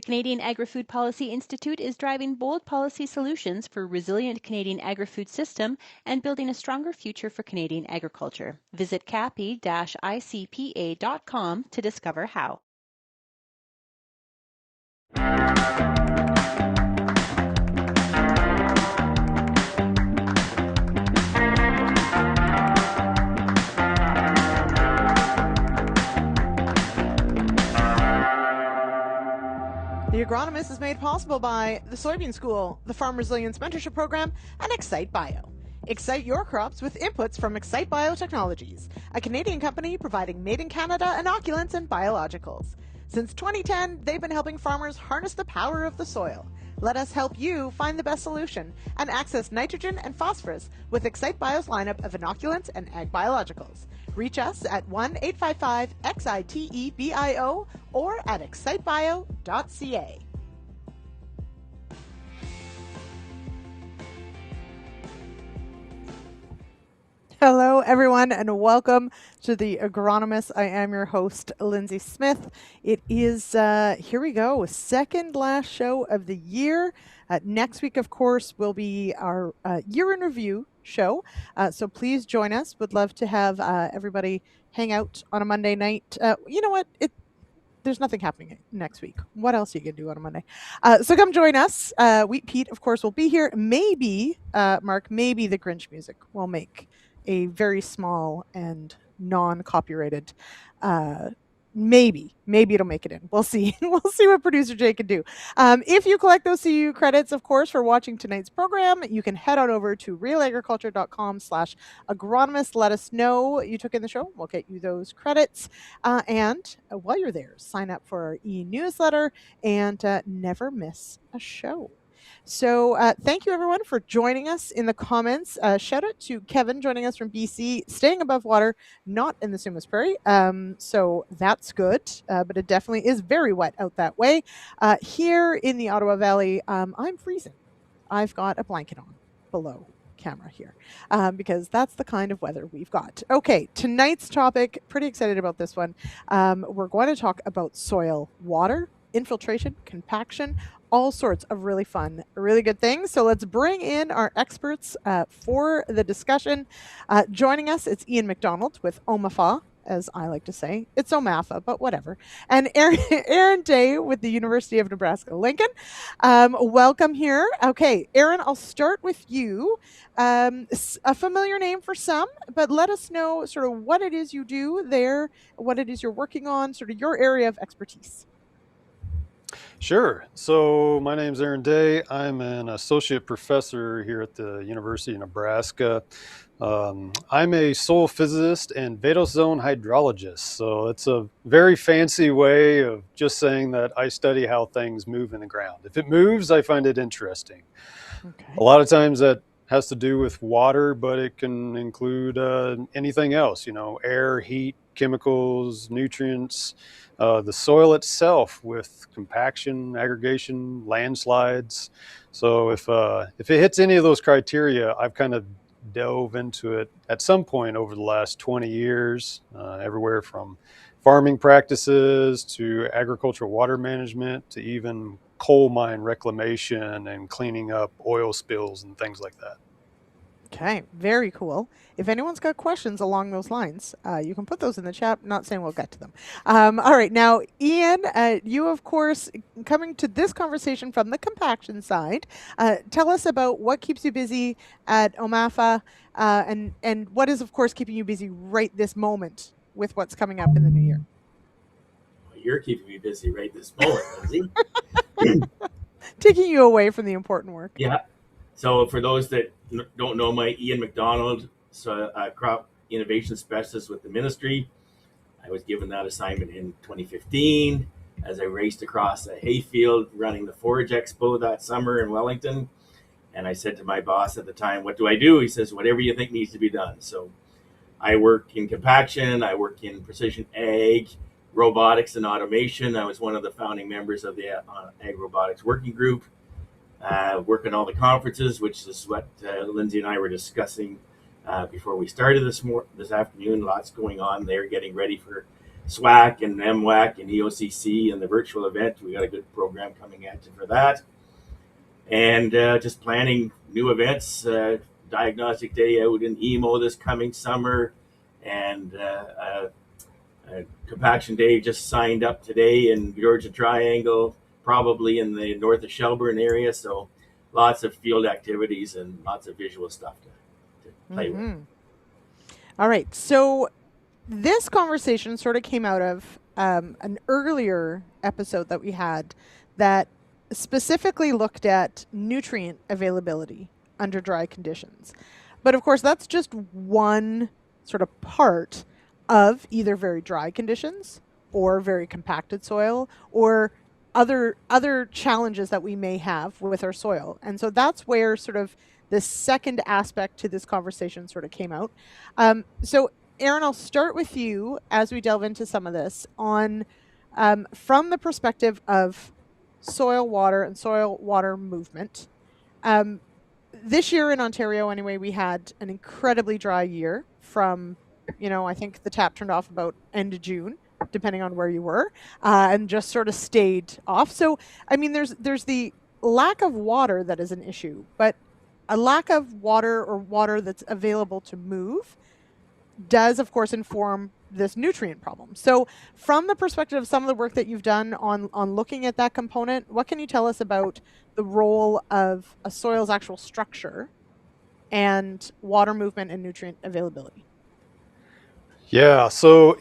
Canadian Agri-Food Policy Institute is driving bold policy solutions for a resilient Canadian agri-food system and building a stronger future for Canadian agriculture. Visit capi-icpa.com to discover how. The Agronomist is made possible by the Soybean School, the Farm Resilience Mentorship Program, and XiteBio. Excite your crops with inputs from XiteBio Technologies, a Canadian company providing made-in-Canada inoculants and biologicals. Since 2010, they've been helping farmers harness the power of the soil. Let us help you find the best solution and access nitrogen and phosphorus with XiteBio's lineup of inoculants and ag biologicals. Reach us at 1-855-XITEBIO or at XiteBio.ca. Hello, everyone, and welcome to the Agronomists. I am your host, Lyndsey Smith. It is, here we go, second last show of the year. Next week, of course, will be our year in review show. So please join us. Would love to have everybody hang out on a Monday night. You know what? There's nothing happening next week. What else are you going to do on a Monday? So come join us. Wheat Pete, of course, will be here. Maybe, Mark, maybe the Grinch music will make a very small and non-copyrighted maybe it'll make it in. We'll see. We'll see what producer Jay can do. If you collect those CU credits, of course, for watching tonight's program, you can head on over to realagriculture.com/agronomist. Let us know you took in the show. We'll get you those credits. And while you're there, sign up for our e-newsletter and never miss a show. So thank you, everyone, for joining us in the comments. Shout out to Kevin joining us from BC, staying above water, not in the Sumas Prairie. So that's good, but it definitely is very wet out that way. Here in the Ottawa Valley, I'm freezing. I've got a blanket on below camera here because that's the kind of weather we've got. Okay, tonight's topic, pretty excited about this one. We're going to talk about soil water, infiltration, compaction, all sorts of really fun, really good things. So let's bring in our experts for the discussion. Joining us, it's Ian McDonald with OMAFA, as I like to say. It's OMAFA, but whatever. And Aaron Daigh with the University of Nebraska, Lincoln. Welcome here. Okay, Aaron, I'll start with you. A familiar name for some, but let us know sort of what it is you do there, what it is you're working on, sort of your area of expertise. Sure. So my name's Aaron Daigh. I'm an associate professor here at the University of Nebraska. I'm a soil physicist and vadose zone hydrologist. So it's a very fancy way of just saying that I study how things move in the ground. If it moves, I find it interesting. Okay. A lot of times that has to do with water, but it can include anything else, air, heat, chemicals, nutrients, the soil itself with compaction, aggregation, landslides. So if it hits any of those criteria, I've kind of dove into it at some point over the last 20 years, everywhere from farming practices to agricultural water management to even coal mine reclamation and cleaning up oil spills and things like that. Okay, very cool. If anyone's got questions along those lines, you can put those in the chat. Not saying we'll get to them. All right, now, Ian, you, of course, coming to this conversation from the compaction side, tell us about what keeps you busy at OMAFA and what is, of course, keeping you busy right this moment with what's coming up in the new year. Well, you're keeping me busy right this moment, Lyndsey. Taking you away from the important work. Yeah. So for those that don't know, my Ian McDonald, crop innovation specialist with the ministry. I was given that assignment in 2015 as I raced across a hayfield running the Forage Expo that summer in Wellington. And I said to my boss at the time, what do I do? He says, whatever you think needs to be done. So I work in compaction, I work in precision ag, robotics and automation. I was one of the founding members of the Ag Robotics Working Group. Work in all the conferences, which is what Lyndsey and I were discussing before we started this afternoon. Lots going on there, getting ready for SWAC and MWAC and EOCC and the virtual event. We got a good program coming at you for that. And just planning new events, Diagnostic Day out in Emo this coming summer, and Compaction Day just signed up today in Georgia Triangle, probably in the north of Shelburne area. So lots of field activities and lots of visual stuff to play with. All right. So this conversation sort of came out of an earlier episode that we had that specifically looked at nutrient availability under dry conditions. But of course, that's just one sort of part of either very dry conditions or very compacted soil or other challenges that we may have with our soil. And so that's where sort of the second aspect to this conversation sort of came out. So Aaron, I'll start with you as we delve into some of this on from the perspective of soil water and soil water movement. This year in Ontario, anyway, we had an incredibly dry year from, I think the tap turned off about end of June, depending on where you were, and just sort of stayed off. So, I mean, there's the lack of water that is an issue, but a lack of water or water that's available to move does, of course, inform this nutrient problem. So from the perspective of some of the work that you've done on looking at that component, what can you tell us about the role of a soil's actual structure and water movement and nutrient availability? Yeah, so,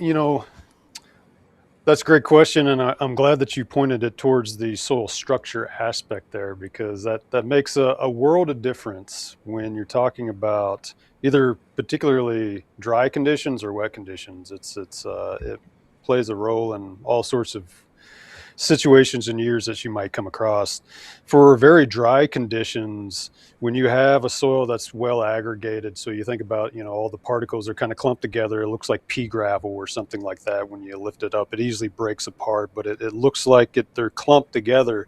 that's a great question, and I'm glad that you pointed it towards the soil structure aspect there, because that makes a world of difference when you're talking about either particularly dry conditions or wet conditions. It plays a role in all sorts of situations and years that you might come across. For very dry conditions, when you have a soil that's well aggregated, so you think about, all the particles are kind of clumped together, it looks like pea gravel or something like that. When you lift it up, it easily breaks apart, but it looks like they're clumped together,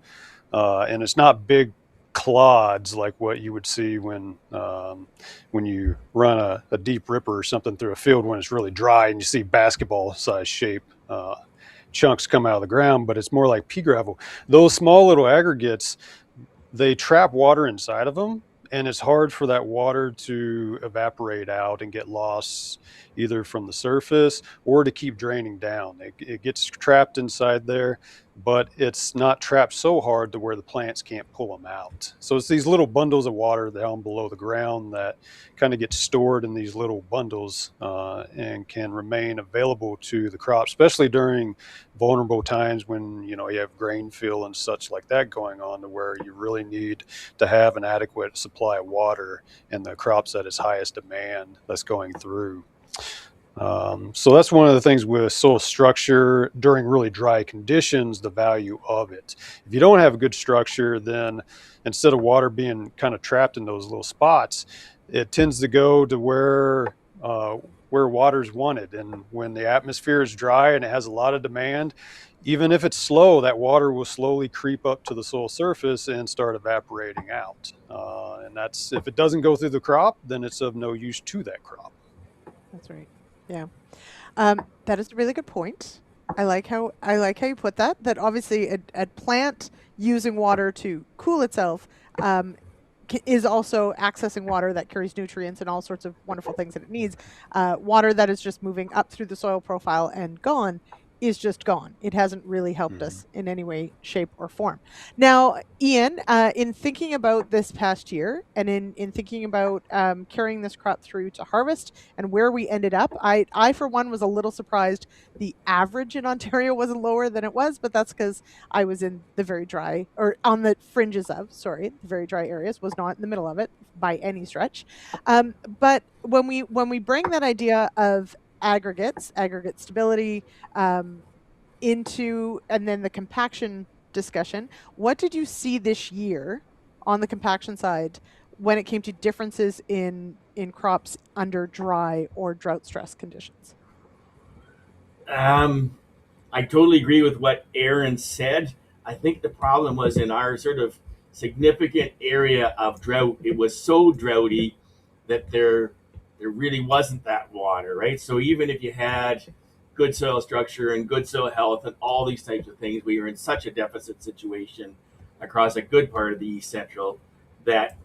and it's not big clods like what you would see when you run a deep ripper or something through a field when it's really dry and you see basketball size shape chunks come out of the ground, but it's more like pea gravel. Those small little aggregates, they trap water inside of them, and it's hard for that water to evaporate out and get lost either from the surface or to keep draining down. It gets trapped inside there, but it's not trapped so hard to where the plants can't pull them out. So it's these little bundles of water down below the ground that kind of get stored in these little bundles and can remain available to the crop, especially during vulnerable times when you have grain fill and such like that going on, to where you really need to have an adequate supply of water in the crops at its highest demand that's going through. So that's one of the things with soil structure during really dry conditions, the value of it. If you don't have a good structure, then instead of water being kind of trapped in those little spots, it tends to go to where water's wanted. And when the atmosphere is dry and it has a lot of demand, even if it's slow, that water will slowly creep up to the soil surface and start evaporating out. And that's, if it doesn't go through the crop, then it's of no use to that crop. That's right. Yeah. That is a really good point. I like how you put that. That obviously a plant using water to cool itself is also accessing water that carries nutrients and all sorts of wonderful things that it needs. Water that is just moving up through the soil profile and gone is just gone. It hasn't really helped us in any way, shape, or form. Now, Ian, in thinking about this past year and in thinking about carrying this crop through to harvest and where we ended up, I for one was a little surprised the average in Ontario wasn't lower than it was, but that's because I was in the very dry, or on the fringes of, the very dry areas, was not in the middle of it by any stretch. But when we bring that idea of aggregate stability into, and then the compaction discussion, what did you see this year on the compaction side when it came to differences in crops under dry or drought stress conditions? I totally agree with what Aaron said. I think the problem was in our sort of significant area of drought. It was so droughty that there really wasn't that water, right? So even if you had good soil structure and good soil health and all these types of things. We were in such a deficit situation across a good part of the East Central that,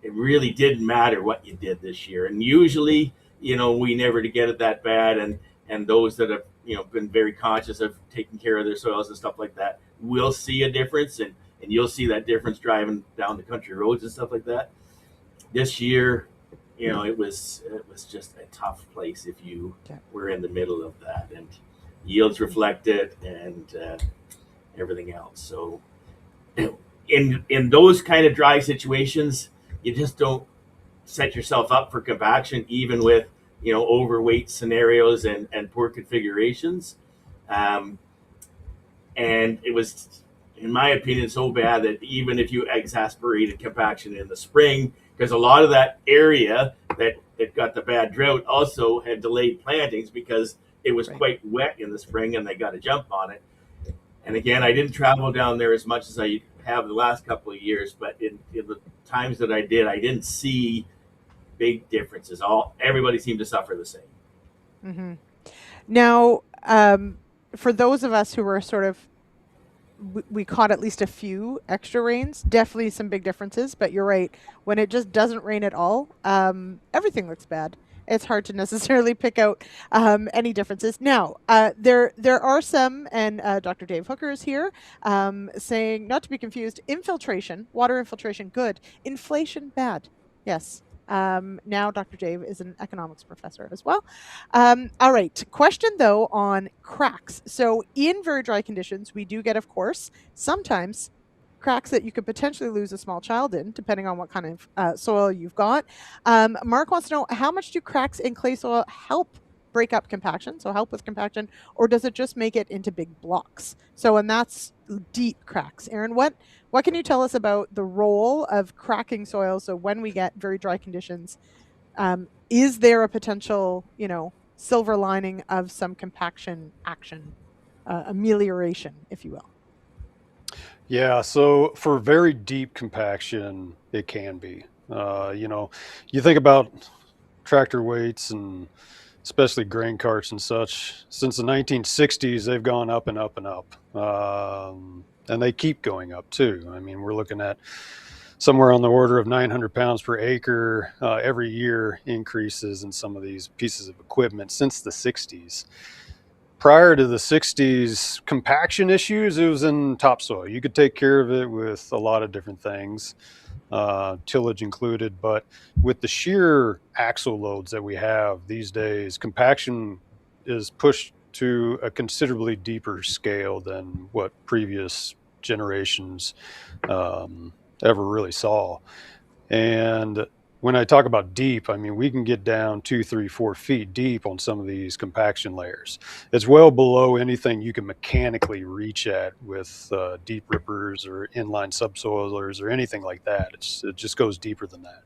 it really didn't matter what you did this year. And usually, we never to get it that bad. And those that have, been very conscious of taking care of their soils and stuff like that will see a difference. And you'll see that difference driving down the country roads and stuff like that. This year, it was just a tough place if you were in the middle of that, and yields reflected and everything else. So in those kind of dry situations, you just don't set yourself up for compaction, even with overweight scenarios and poor configurations. And it was, in my opinion, so bad that even if you exasperated compaction in the spring, because a lot of that area that got the bad drought also had delayed plantings because it was quite wet in the spring and they got a jump on it. And again, I didn't travel down there as much as I have the last couple of years, but in the times that I did, I didn't see big differences. Everybody seemed to suffer the same. Mm-hmm. Now, for those of us who were sort of, we caught at least a few extra rains, definitely some big differences, but you're right. When it just doesn't rain at all, everything looks bad. It's hard to necessarily pick out any differences. Now, there are some, and Dr. Dave Hooker is here, saying, not to be confused, infiltration, water infiltration, good. Inflation, bad. Yes. Now Dr. Dave is an economics professor as well. All right. Question, though, on cracks. So in very dry conditions, we do get, of course, sometimes cracks that you could potentially lose a small child in, depending on what kind of soil you've got. Mark wants to know, how much do cracks in clay soil help break up compaction, so help with compaction, or does it just make it into big blocks? So, and that's deep cracks. Aaron, what can you tell us about the role of cracking soil? So when we get very dry conditions, is there a potential, silver lining of some compaction action, amelioration, if you will? Yeah, so for very deep compaction, it can be. You think about tractor weights and especially grain carts and such. Since the 1960s, they've gone up and up and up. And they keep going up too. I mean, we're looking at somewhere on the order of 900 pounds per acre every year increases in some of these pieces of equipment since the 60s. Prior to the 60s compaction issues, it was in topsoil. You could take care of it with a lot of different things, tillage included, but with the sheer axle loads that we have these days, compaction is pushed to a considerably deeper scale than what previous generations ever really saw. And when I talk about deep, I mean, we can get down 2, 3, 4 feet deep on some of these compaction layers. It's well below anything you can mechanically reach at with deep rippers or inline subsoilers or anything like that. It just goes deeper than that.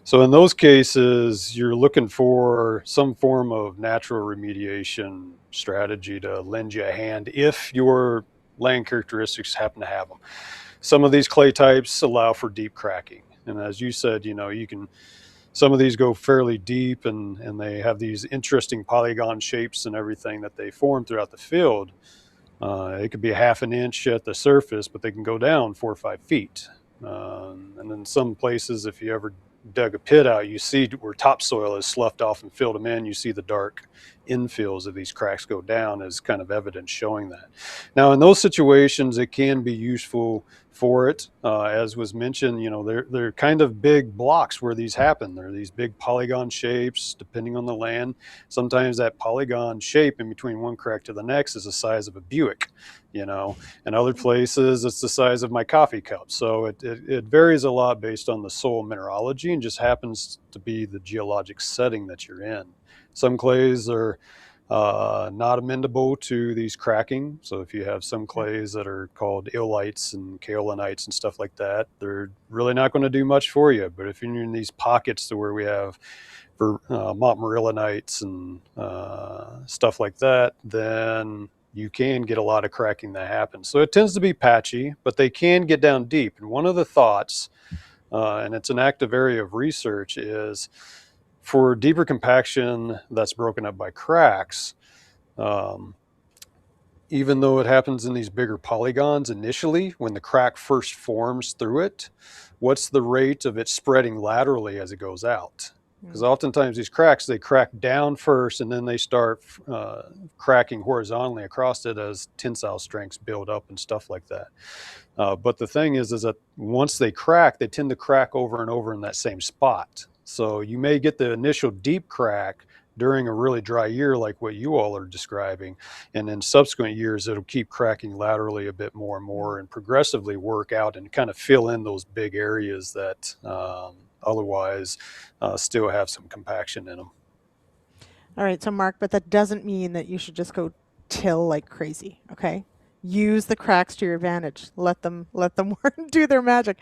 So in those cases, you're looking for some form of natural remediation strategy to lend you a hand if your land characteristics happen to have them. Some of these clay types allow for deep cracking. And as you said, some of these go fairly deep and they have these interesting polygon shapes and everything that they form throughout the field. It could be a half an inch at the surface, but they can go down 4 or 5 feet. And in some places, if you ever dug a pit out, you see where topsoil is sloughed off and filled them in. You see the dark infills of these cracks go down as kind of evidence showing that. Now, in those situations, it can be useful for it. As was mentioned, they're kind of big blocks where these happen. They're these big polygon shapes, depending on the land. Sometimes that polygon shape in between one crack to the next is the size of a Buick, and other places it's the size of my coffee cup. So it varies a lot based on the soil mineralogy and just happens to be the geologic setting that you're in. Some clays are not amenable to these cracking. So if you have some clays that are called illites and kaolinites and stuff like that, they're really not going to do much for you. But if you're in these pockets to where we have montmorillonites and stuff like that, then you can get a lot of cracking that happens. So it tends to be patchy, but they can get down deep. And one of the thoughts, and it's an active area of research, is for deeper compaction that's broken up by cracks, even though it happens in these bigger polygons initially, when the crack first forms through it, what's the rate of it spreading laterally as it goes out? Because oftentimes these cracks, they crack down first and then they start cracking horizontally across it as tensile strengths build up and stuff like that. But the thing is that once they crack, they tend to crack over and over in that same spot. So you may get the initial deep crack during a really dry year like what you all are describing, and in subsequent years it'll keep cracking laterally a bit more and more and progressively work out and kind of fill in those big areas that otherwise still have some compaction in them. All right, so Mark, but that doesn't mean that you should just go till like crazy, okay? Use the cracks to your advantage. Let them work, do their magic.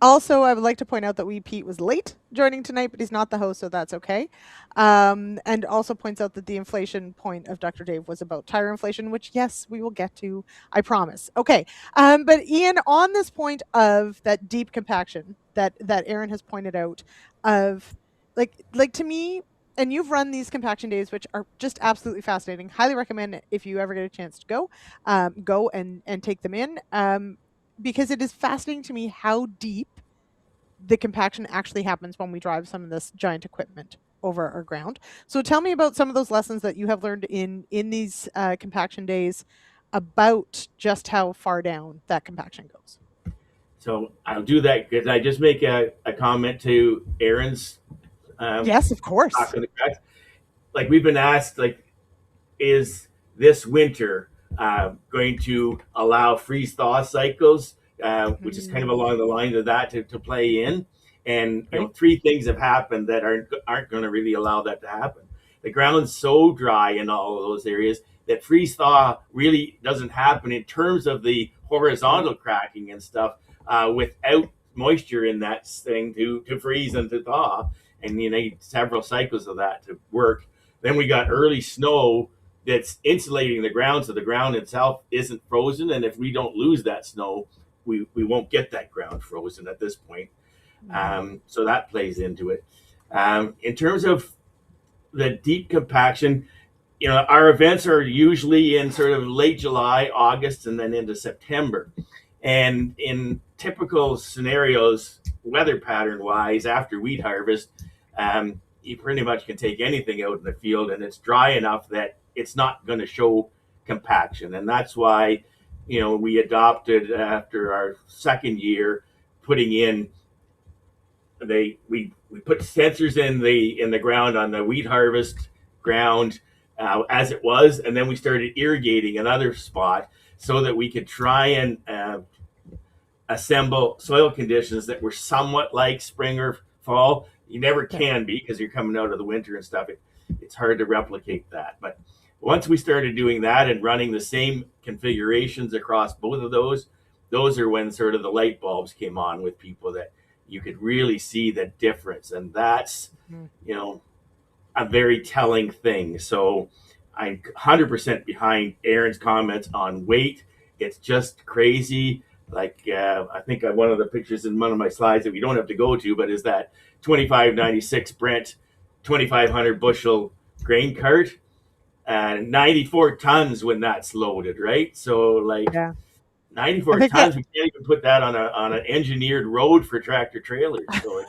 Also, I would like to point out that Pete was late joining tonight, but he's not the host, so that's okay. And also points out that the inflation point of Dr. Dave was about tire inflation, which, yes, we will get to, I promise. Okay, but Ian, on this point of that deep compaction that Aaron has pointed out, of like to me, and you've run these compaction days, which are just absolutely fascinating. Highly recommend it if you ever get a chance to go and take them in. Because it is fascinating to me how deep the compaction actually happens when we drive some of this giant equipment over our ground. So tell me about some of those lessons that you have learned in these compaction days about just how far down that compaction goes. So I'll do that because I just make a comment to Aaron's. Yes, of course. Like we've been asked, like, is this winter going to allow freeze thaw cycles, which is kind of along the lines of that to play in. And you know, three things have happened that aren't going to really allow that to happen. The ground's so dry in all of those areas that freeze thaw really doesn't happen in terms of the horizontal cracking and stuff without moisture in that thing to freeze and to thaw. And you need several cycles of that to work. Then we got early snow that's insulating the ground, so the ground itself isn't frozen. And if we don't lose that snow, we won't get that ground frozen at this point. So that plays into it. In terms of the deep compaction, you know, our events are usually in sort of late July, August, and then into September. And in typical scenarios, weather pattern wise, after wheat harvest, you pretty much can take anything out in the field and it's dry enough that it's not going to show compaction. And that's why, you know, we adopted after our second year putting in we put sensors in the ground on the wheat harvest ground as it was, and then we started irrigating another spot so that we could try and assemble soil conditions that were somewhat like spring or fall. You never can be because you're coming out of the winter and stuff. It's hard to replicate that. But once we started doing that and running the same configurations across both of those are when sort of the light bulbs came on with people, that you could really see the difference. And that's, you know, a very telling thing. So I'm 100% behind Aaron's comments on weight. It's just crazy. Like, I think one of the pictures in one of my slides that we don't have to go to, but is that 2596 Brent 2,500 bushel grain cart, 94 tons when that's loaded, right? So like 94 tons, we can't even put that on an engineered road for tractor trailers. So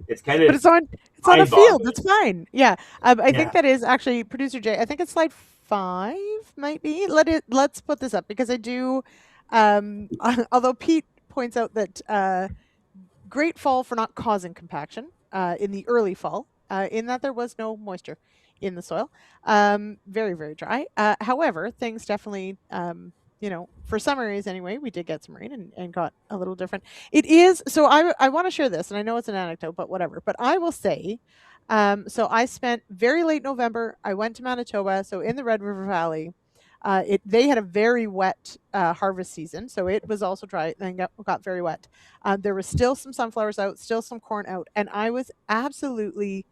it's kind of, but it's on a field. It's fine. Yeah. I think that is actually, producer Jay, I think it's slide 5 might be. Let's put this up because I do, although Pete points out that great fall for not causing compaction in the early fall, in that there was no moisture in the soil. Very, very dry. However, things definitely, you know, for some areas anyway, we did get some rain and got a little different. It is, so I want to share this, and I know it's an anecdote, but whatever. But I will say, so I spent very late November, I went to Manitoba, so in the Red River Valley. They had a very wet harvest season, so it was also dry and got very wet. There was still some sunflowers out, still some corn out, and I was absolutely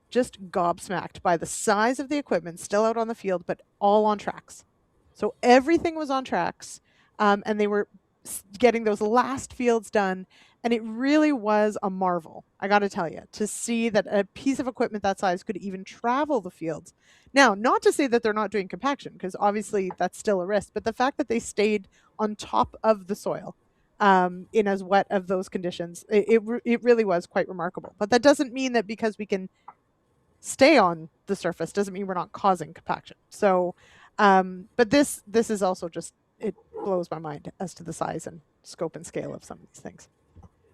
just gobsmacked by the size of the equipment still out on the field, but all on tracks. So everything was on tracks, and they were getting those last fields done. And it really was a marvel, I got to tell you, to see that a piece of equipment that size could even travel the fields. Now, not to say that they're not doing compaction, because obviously that's still a risk, but the fact that they stayed on top of the soil in as wet of those conditions, it really was quite remarkable. But that doesn't mean that because we can stay on the surface doesn't mean we're not causing compaction. So, but this is also just, it blows my mind as to the size and scope and scale of some of these things.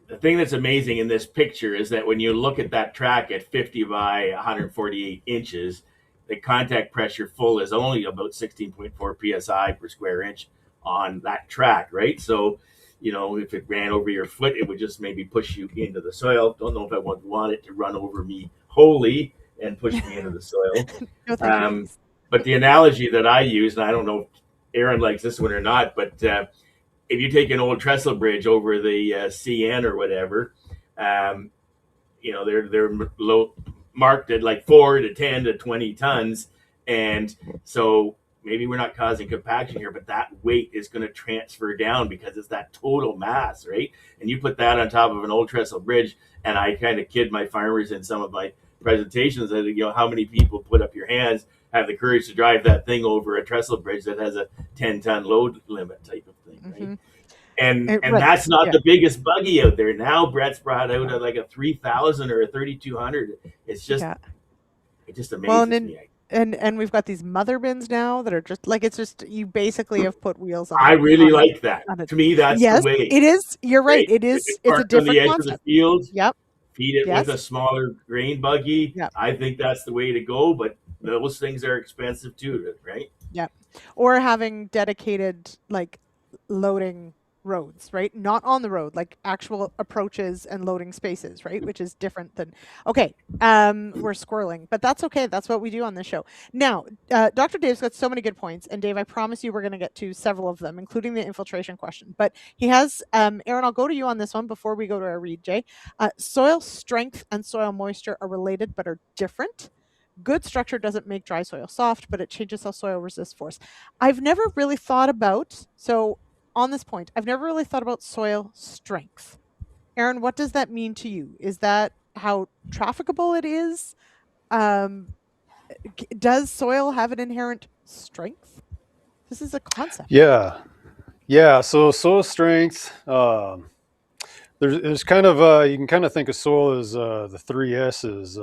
The thing that's amazing in this picture is that when you look at that track at 50 by 148 inches, the contact pressure full is only about 16.4 psi per square inch on that track, right? So, if it ran over your foot, it would just maybe push you into the soil. Don't know if I would want it to run over me wholly and push me into the soil. No, thank you. But the analogy that I use, and I don't know if Aaron likes this one or not, but if you take an old trestle bridge over the CN or whatever, they're low, marked at like 4 to 10 to 20 tons. And so maybe we're not causing compaction here, but that weight is going to transfer down because it's that total mass, right? And you put that on top of an old trestle bridge, and I kind of kid my farmers in some of my presentations that, how many people put up your hands, have the courage to drive that thing over a trestle bridge that has a 10-ton load limit type of thing, right? Mm-hmm. And that's not the biggest buggy out there. Now Brett's brought out like a 3,000 or a 3,200. It's just, it just amazes me. And we've got these mother bins now that are just like, it's just, you basically have put wheels on. I really like that. To me, that's the way. It is. You're right. It is. It's a different on the edge concept. Of the field. Yep. Feed it with a smaller grain buggy. Yep. I think that's the way to go, but those things are expensive too, right? Yep. Or having dedicated like loading roads, right? Not on the road, like actual approaches and loading spaces, right? Which is different than, okay, we're squirreling, but that's okay. That's what we do on this show. Now, Dr. Dave's got so many good points, and Dave, I promise you we're going to get to several of them, including the infiltration question, but he has, Aaron, I'll go to you on this one before we go to our read, Jay. Soil strength and soil moisture are related, but are different. Good structure doesn't make dry soil soft, but it changes how soil resists force. I've never really thought about, on this point, I've never really thought about soil strength. Aaron, what does that mean to you? Is that how trafficable it is? Does soil have an inherent strength? This is a concept. Yeah. So soil strength, there's kind of, you can kind of think of soil as the 3 S's,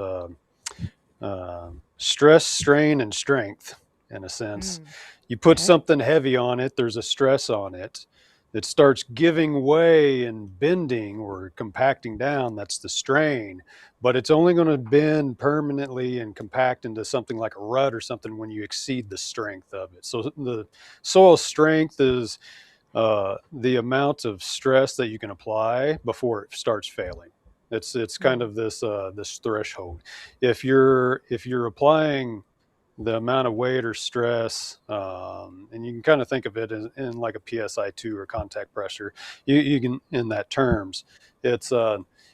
stress, strain, and strength, in a sense. You put something heavy on it, there's a stress on it. It starts giving way and bending or compacting down, that's the strain. But it's only going to bend permanently and compact into something like a rut or something when you exceed the strength of it. So the soil strength is the amount of stress that you can apply before it starts failing. It's kind of this threshold. If you're applying the amount of weight or stress, and you can kind of think of it in like a PSI2 or contact pressure, you can, in that terms, it's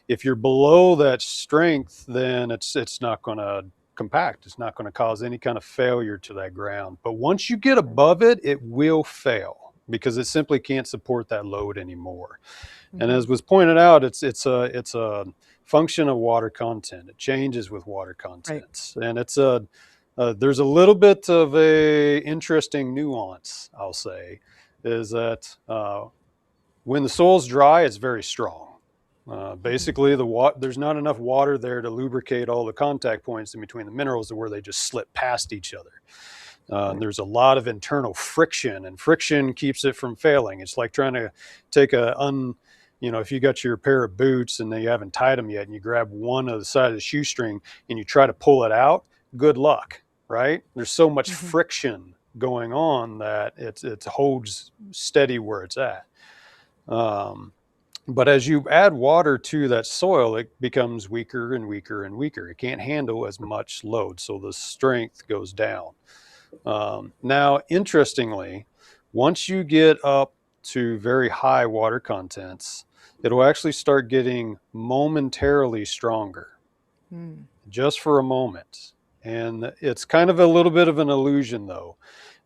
if you're below that strength, then it's not going to compact. It's not going to cause any kind of failure to that ground. But once you get above it, it will fail because it simply can't support that load anymore. And as was pointed out, it's a function of water content. It changes with water content, and it's there's a little bit of a interesting nuance, I'll say, is that when the soil's dry, it's very strong. Basically, there's not enough water there to lubricate all the contact points in between the minerals to where they just slip past each other. There's a lot of internal friction, and friction keeps it from failing. It's like trying to take if you got your pair of boots and you haven't tied them yet, and you grab one of the side of the shoestring and you try to pull it out, good luck. Right? There's so much friction going on that it holds steady where it's at. But as you add water to that soil, it becomes weaker and weaker and weaker. It can't handle as much load, so the strength goes down. Now, interestingly, once you get up to very high water contents, it'll actually start getting momentarily stronger, just for a moment. And it's kind of a little bit of an illusion, though.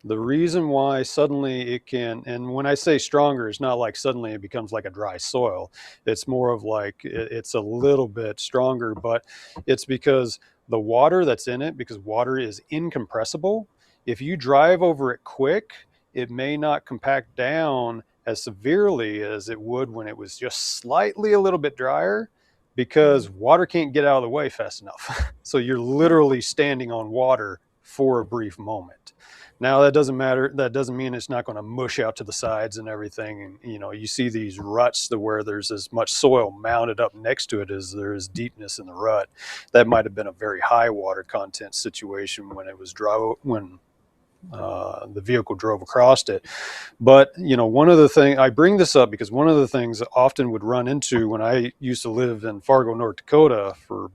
The reason why suddenly it can, and when I say stronger, it's not like suddenly it becomes like a dry soil. It's more of like it's a little bit stronger, but it's because the water that's in it, because water is incompressible. If you drive over it quick, it may not compact down as severely as it would when it was just slightly a little bit drier, because water can't get out of the way fast enough. So you're literally standing on water for a brief moment. Now that doesn't matter. That doesn't mean it's not going to mush out to the sides and everything. And, you know, you see these ruts where there's as much soil mounted up next to it as there is deepness in the rut. That might have been a very high water content situation when it was dry, when the vehicle drove across it. But, you know, one of the things, I bring this up because one of the things I often would run into when I used to live in Fargo, North Dakota for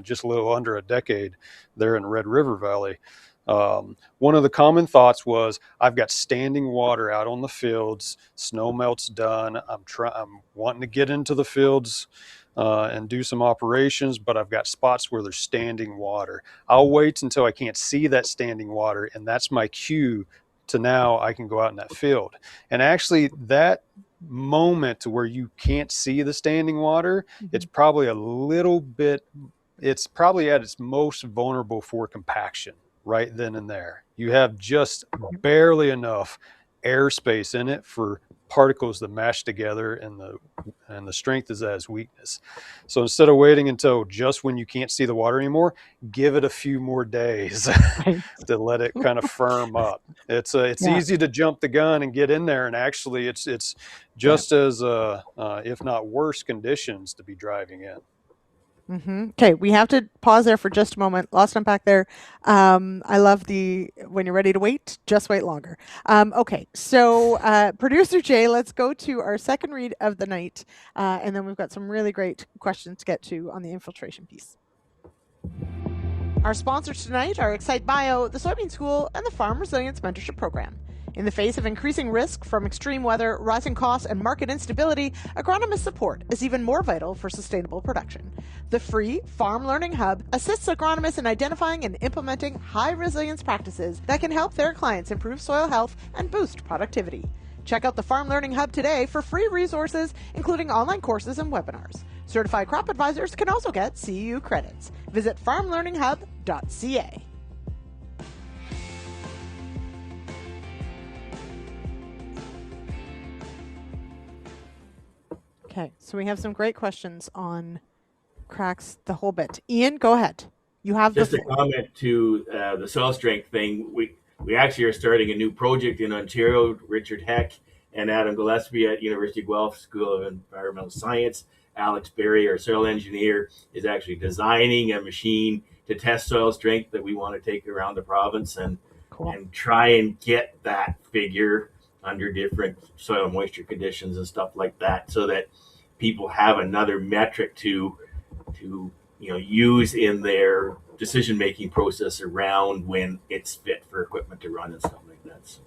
just a little under a decade there in the Red River Valley. One of the common thoughts was, I've got standing water out on the fields, snow melt's done, I'm wanting to get into the fields and do some operations, but I've got spots where there's standing water. I'll wait until I can't see that standing water, and that's my cue to now I can go out in that field. And actually that moment to where you can't see the standing water, it's probably a little bit, it's probably at its most vulnerable for compaction right then and there. You have just barely enough airspace in it for particles that mash together, and the strength is at its weakness. So instead of waiting until just when you can't see the water anymore, give it a few more days to let it kind of firm up. It's easy to jump the gun and get in there, and actually it's just as if not worse conditions to be driving in. Okay, we have to pause there for just a moment. Lots to unpack there. I love when you're ready to wait, just wait longer. Okay, so Producer Jay, let's go to our second read of the night, and then we've got some really great questions to get to on the infiltration piece. Our sponsors tonight are XiteBio, the Soybean School, and the Farm Resilience Mentorship Program. In the face of increasing risk from extreme weather, rising costs, and market instability, agronomist support is even more vital for sustainable production. The free Farm Learning Hub assists agronomists in identifying and implementing high resilience practices that can help their clients improve soil health and boost productivity. Check out the Farm Learning Hub today for free resources, including online courses and webinars. Certified crop advisors can also get CEU credits. Visit farmlearninghub.ca. Okay, so we have some great questions on cracks, the whole bit. Ian, go ahead. You have just a comment to the soil strength thing. We actually are starting a new project in Ontario. Richard Heck and Adam Gillespie at University of Guelph School of Environmental Science. Alex Berry, our soil engineer, is actually designing a machine to test soil strength that we want to take around the province and try and get that figure under different soil moisture conditions and stuff like that, so that people have another metric to use in their decision-making process around when it's fit for equipment to run and stuff like that. So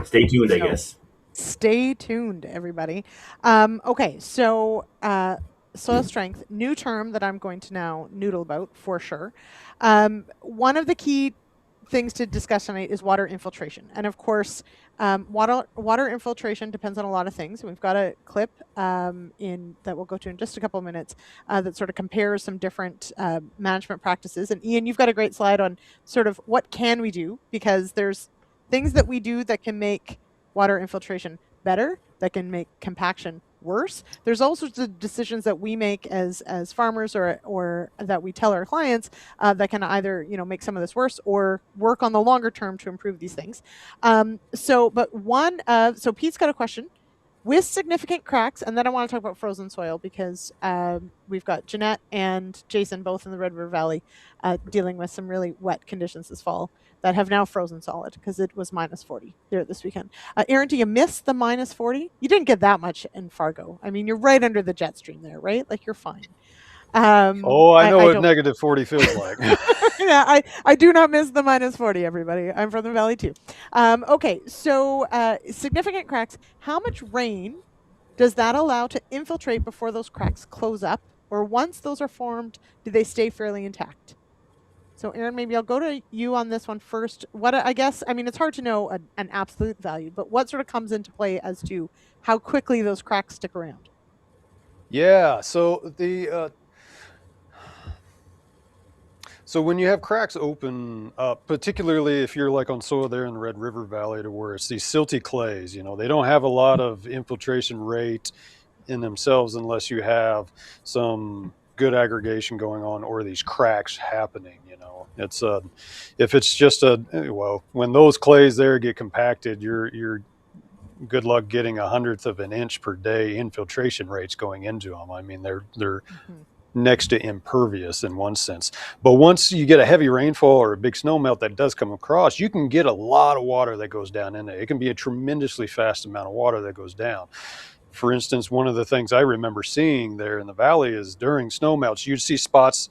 stay tuned, I guess. Stay tuned, everybody. Okay, so soil strength, new term that I'm going to now noodle about for sure. One of the key things to discuss tonight is water infiltration. And of course, water infiltration depends on a lot of things. We've got a clip that we'll go to in just a couple of minutes that sort of compares some different management practices. And Ian, you've got a great slide on sort of what can we do, because there's things that we do that can make water infiltration better, that can make compaction worse. There's all sorts of decisions that we make as farmers or that we tell our clients that can either make some of this worse or work on the longer term to improve these things. So Pete's got a question. With significant cracks, and then I want to talk about frozen soil because we've got Jeanette and Jason both in the Red River Valley dealing with some really wet conditions this fall that have now frozen solid because it was minus 40 there this weekend. Aaron, do you miss the minus 40? You didn't get that much in Fargo. I mean, you're right under the jet stream there, right? Like, you're fine. I know what negative 40 feels like. Yeah, I do not miss the minus 40, everybody. I'm from the valley too. Okay, so significant cracks. How much rain does that allow to infiltrate before those cracks close up? Or once those are formed, do they stay fairly intact? So Aaron, maybe I'll go to you on this one first. I guess, I mean, it's hard to know an absolute value, but what sort of comes into play as to how quickly those cracks stick around? Yeah. So when you have cracks open up, particularly if you're like on soil there in the Red River Valley, to where it's these silty clays, they don't have a lot of infiltration rate in themselves unless you have some good aggregation going on or these cracks happening. It's if it's just when those clays there get compacted, you're good luck getting 1/100th of an inch per day infiltration rates going into them. I mean, they're next to impervious in one sense. But once you get a heavy rainfall or a big snow melt that does come across, you can get a lot of water that goes down in there. It can be a tremendously fast amount of water that goes down. For instance, one of the things I remember seeing there in the valley is during snow melts, you'd see spots,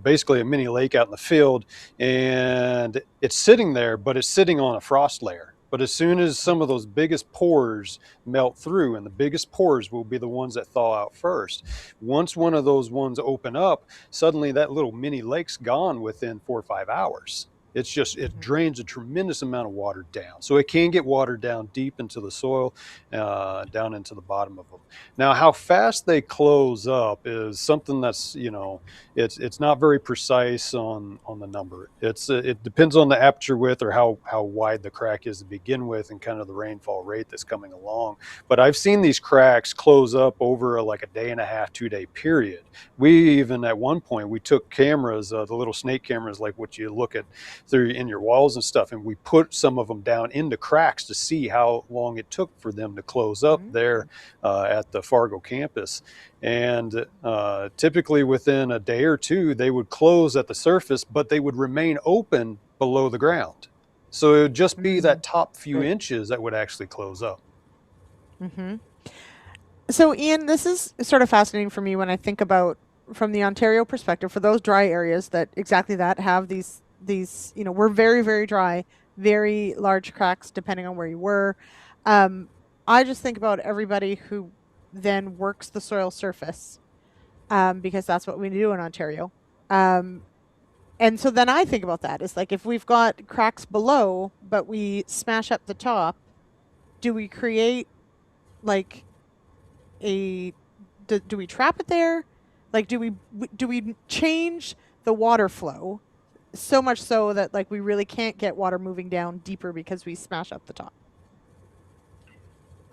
basically a mini lake out in the field, and it's sitting there, but it's sitting on a frost layer. But as soon as some of those biggest pores melt through, and the biggest pores will be the ones that thaw out first, once one of those ones open up, suddenly that little mini lake's gone within 4 or 5 hours. It drains a tremendous amount of water down. So it can get water down deep into the soil, down into the bottom of them. Now, how fast they close up is something that's, it's not very precise on the number. It depends on the aperture width or how wide the crack is to begin with, and kind of the rainfall rate that's coming along. But I've seen these cracks close up over like a day and a half, 2-day period. We even at one point, we took cameras, the little snake cameras, like what you look at through in your walls and stuff, and we put some of them down into cracks to see how long it took for them to close up there at the Fargo campus. And typically within a day or two, they would close at the surface, but they would remain open below the ground. So it would just be that top few inches that would actually close up. So Ian, this is sort of fascinating for me when I think about, from the Ontario perspective, for those dry areas that exactly that have these, we're very, very dry, very large cracks depending on where you were. I just think about everybody who then works the soil surface, because that's what we do in Ontario. And so then I think about that. It's like, if we've got cracks below, but we smash up the top, do we create like do we trap it there? Like, do we change the water flow so much so that like we really can't get water moving down deeper because we smash up the top?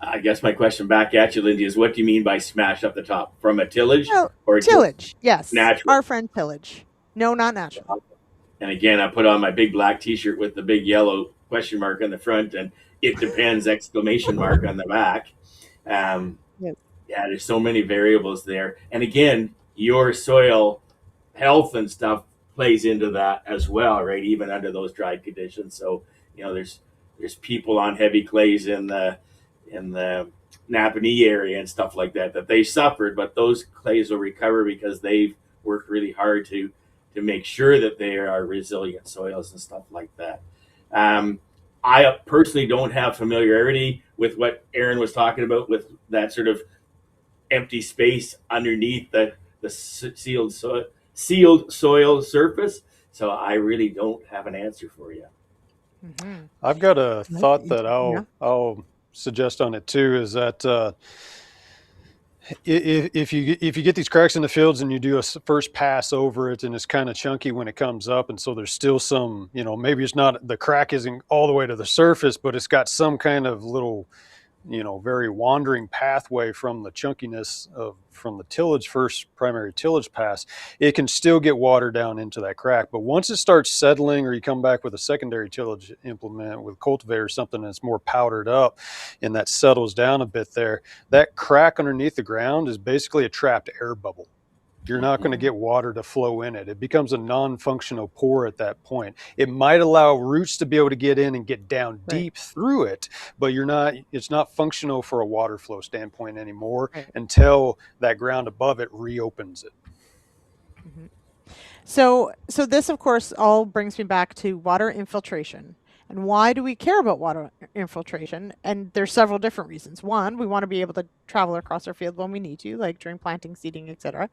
I guess my question back at you, Lyndsey, is what do you mean by smash up the top? From a tillage? Or tillage, yes. Natural. Our friend tillage. No, not natural. And again, I put on my big black t-shirt with the big yellow question mark on the front and "it depends" exclamation mark on the back. Yeah, there's so many variables there. And again, your soil health and stuff plays into that as well, right? Even under those dry conditions. So, there's people on heavy clays in the Napanee area and stuff like that they suffered, but those clays will recover because they've worked really hard to make sure that they are resilient soils and stuff like that. I personally don't have familiarity with what Aaron was talking about with that sort of empty space underneath the sealed soil surface. So I really don't have an answer for you. I've got a thought that I'll suggest on it too, is that if you get these cracks in the fields and you do a first pass over it, and it's kind of chunky when it comes up, and so there's still some, maybe it's not, the crack isn't all the way to the surface, but it's got some kind of little, very wandering pathway from the chunkiness from the first primary tillage pass. It can still get water down into that crack. But once it starts settling, or you come back with a secondary tillage implement with cultivator or something that's more powdered up and that settles down a bit there, that crack underneath the ground is basically a trapped air bubble. You're not going to get water to flow in it. It becomes a non-functional pore at that point. It might allow roots to be able to get in and get down deep through it, but it's not functional for a water flow standpoint anymore until that ground above it reopens it. So this, of course, all brings me back to water infiltration. And why do we care about water infiltration? And there's several different reasons. One, we want to be able to travel across our field when we need to, like during planting, seeding, etc.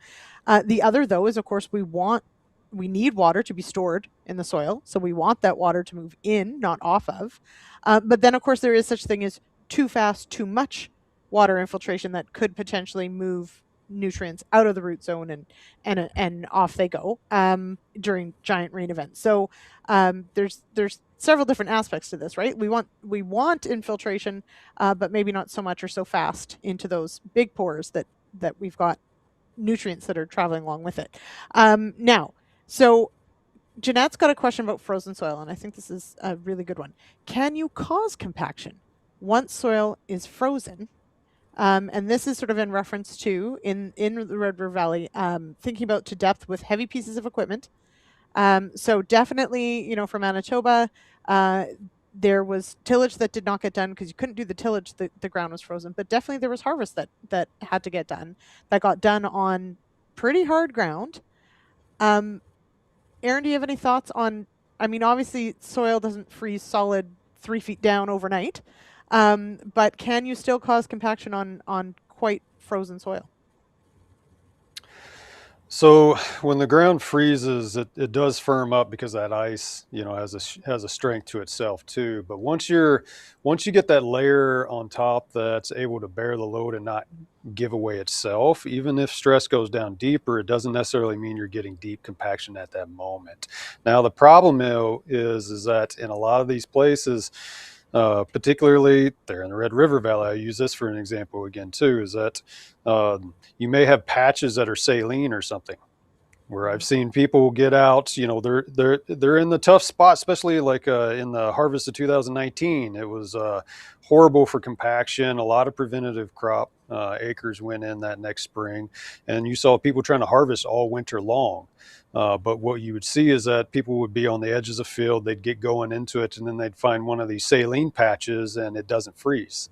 The other, though, is, of course, we want we need water to be stored in the soil, so we want that water to move in, not off of. But then, of course, there is such thing as too fast, too much water infiltration that could potentially move nutrients out of the root zone and off they go during giant rain events. So there's several different aspects to this, right? We want infiltration, but maybe not so much or so fast into those big pores that we've got nutrients that are traveling along with it. Now, so Jeanette's got a question about frozen soil, and I think this is a really good one. Can you cause compaction once soil is frozen? And this is sort of in reference to, in the Red River Valley, thinking about to depth with heavy pieces of equipment. So definitely, for Manitoba, there was tillage that did not get done because you couldn't do the tillage, the ground was frozen. But definitely there was harvest that had to get done, that got done on pretty hard ground. Aaron, do you have any thoughts on, obviously soil doesn't freeze solid 3 feet down overnight, but can you still cause compaction on quite frozen soil? So when the ground freezes, it does firm up because that ice, has a strength to itself too. But once you get that layer on top that's able to bear the load and not give away itself, even if stress goes down deeper, it doesn't necessarily mean you're getting deep compaction at that moment. Now the problem is that in a lot of these places, particularly there in the Red River Valley, I use this for an example again too, is that you may have patches that are saline or something, where I've seen people get out, they're in the tough spot, especially like in the harvest of 2019. It was horrible for compaction. A lot of preventative crop acres went in that next spring, and you saw people trying to harvest all winter long. But what you would see is that people would be on the edges of the field, they'd get going into it, and then they'd find one of these saline patches and it doesn't freeze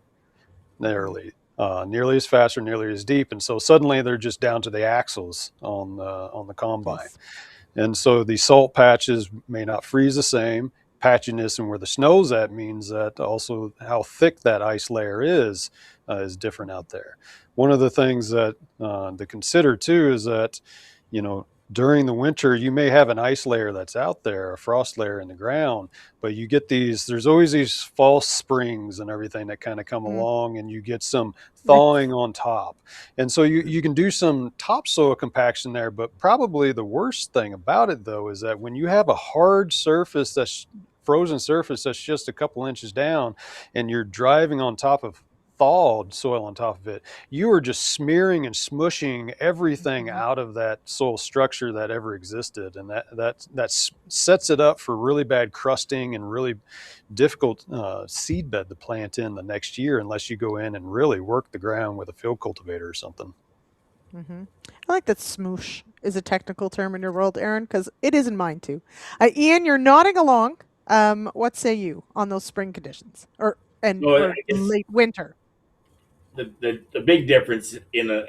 nearly as fast or nearly as deep. And so suddenly they're just down to the axles on the combine. Yes. And so the salt patches may not freeze the same. Patchiness and where the snow's at means that also how thick that ice layer is different out there. One of the things that to consider too is that, during the winter, you may have an ice layer that's out there, a frost layer in the ground, but you get there's always these false springs and everything that kind of come along, and you get some thawing on top. And so you can do some topsoil compaction there, but probably the worst thing about it though is that when you have a hard surface, that's frozen surface that's just a couple inches down, and you're driving on top of thawed soil on top of it, you are just smearing and smushing everything out of that soil structure that ever existed, and that sets it up for really bad crusting and really difficult seed bed to plant in the next year unless you go in and really work the ground with a field cultivator or something. I like that smoosh is a technical term in your world, Aaron, because it is in mine too. Ian, you're nodding along. What say you on those spring conditions or late winter? The big difference in a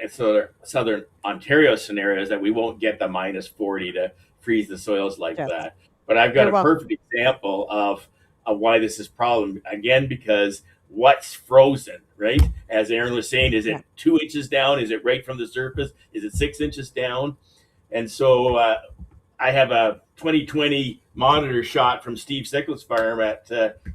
southern Ontario scenario is that we won't get the minus 40 to freeze the soils like that. But I've got a perfect example of why this is a problem. Again, because what's frozen, right? As Aaron was saying, is it 2 inches down? Is it right from the surface? Is it 6 inches down? And so I have a 2020 monitor shot from Steve Sickles' farm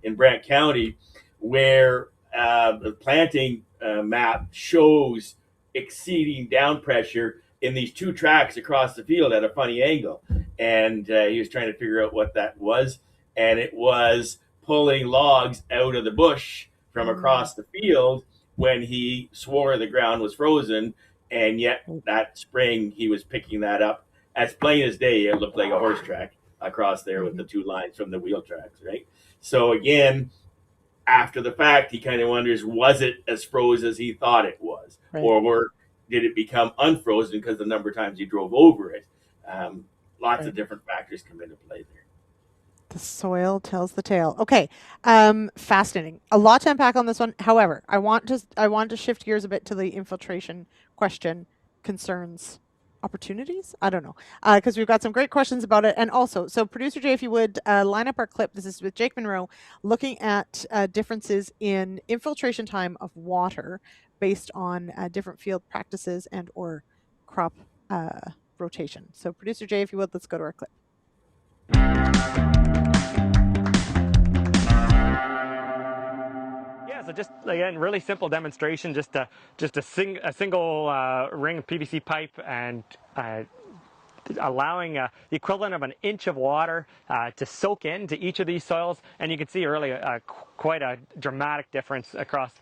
in Brant County, where the planting map shows exceeding down pressure in these two tracks across the field at a funny angle. And he was trying to figure out what that was. And it was pulling logs out of the bush from across the field when he swore the ground was frozen. And yet that spring he was picking that up as plain as day. It looked like a horse track across there with the two lines from the wheel tracks, right? So again, after the fact, he kind of wonders, was it as froze as he thought it was? Right. Or did it become unfrozen because the number of times he drove over it? Lots of different factors come into play there. The soil tells the tale. Okay, fascinating. A lot to unpack on this one. However, I want to shift gears a bit to the infiltration question, concerns, opportunities? I don't know, because we've got some great questions about it. And also, so producer Jay, if you would line up our clip. This is with Jake Monroe looking at differences in infiltration time of water based on different field practices and or crop rotation. So producer Jay, if you would, let's go to our clip. So just again, really simple demonstration, just a single ring of PVC pipe and allowing the equivalent of an inch of water to soak into each of these soils, and you can see really quite a dramatic difference across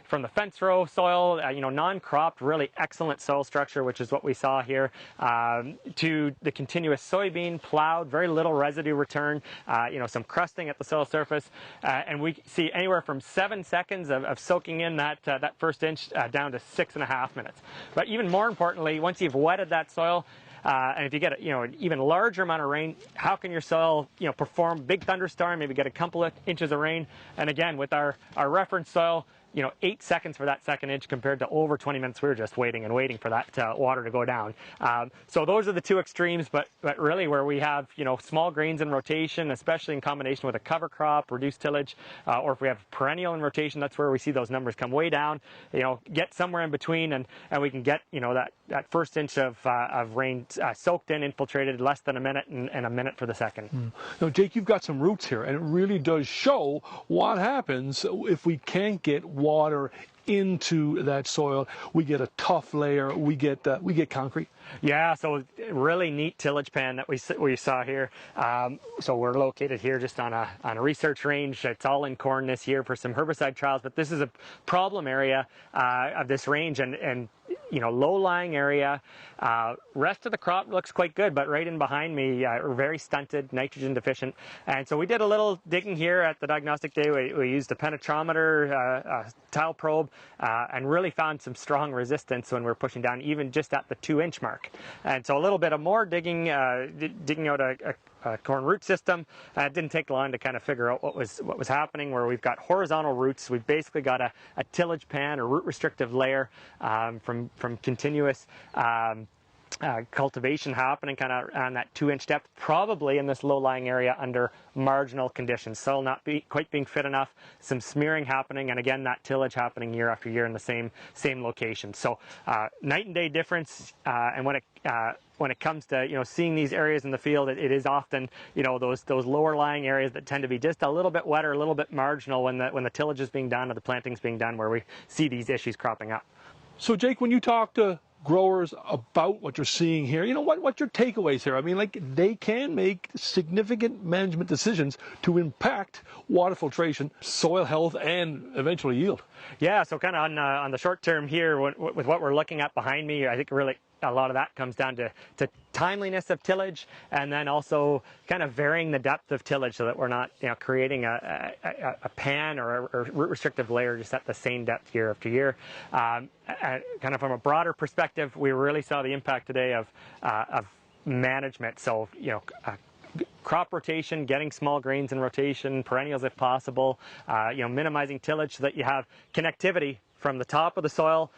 from the fence row soil, non-cropped, really excellent soil structure, which is what we saw here, to the continuous soybean plowed, very little residue return, some crusting at the soil surface, and we see anywhere from 7 seconds of soaking in that first inch down to 6.5 minutes. But even more importantly, once you've wetted that soil, and if you get an even larger amount of rain, how can your soil perform? Big thunderstorm, maybe get a couple of inches of rain. And again, with our reference soil, 8 seconds for that second inch compared to over 20 minutes. We were just waiting and waiting for that water to go down. So those are the two extremes, but really where we have, small grains in rotation, especially in combination with a cover crop, reduced tillage, or if we have perennial in rotation, that's where we see those numbers come way down, get somewhere in between, and we can get, that first inch of rain soaked in, infiltrated less than a minute and a minute for the second. Now, Jake, you've got some roots here, and it really does show what happens if we can't get water into that soil. We get a tough layer. We get concrete. Yeah, so really neat tillage pan that we saw here. So we're located here just on a research range. It's all in corn this year for some herbicide trials, but this is a problem area of this range, and low-lying area. Rest of the crop looks quite good, but right in behind me, are very stunted, nitrogen deficient. And so we did a little digging here at the diagnostic day. We used a penetrometer, a tile probe, and really found some strong resistance when we're pushing down, even just at the 2-inch mark. And so a little bit of more digging out a corn root system. It didn't take long to kind of figure out what was happening. Where we've got horizontal roots, we've basically got a tillage pan or root restrictive layer from continuous cultivation happening kind of on that 2-inch depth, probably in this low-lying area under marginal conditions. Soil not quite being fit enough, some smearing happening, and again that tillage happening year after year in the same location. So night and day difference, and when it comes to seeing these areas in the field, it is often those lower lying areas that tend to be just a little bit wetter, a little bit marginal when the tillage is being done or the planting's being done, where we see these issues cropping up. So Jake, when you talk to growers about what you're seeing here, what's your takeaways here? I mean, they can make significant management decisions to impact water filtration, soil health, and eventually yield. Yeah, so kind of on the short term here, with what we're looking at behind me, I think really a lot of that comes down to timeliness of tillage, and then also kind of varying the depth of tillage so that we're not creating a pan or a root restrictive layer just at the same depth year after year. Kind of from a broader perspective, we really saw the impact today of management. So crop rotation, getting small grains in rotation, perennials if possible, minimizing tillage so that you have connectivity from the top of the soil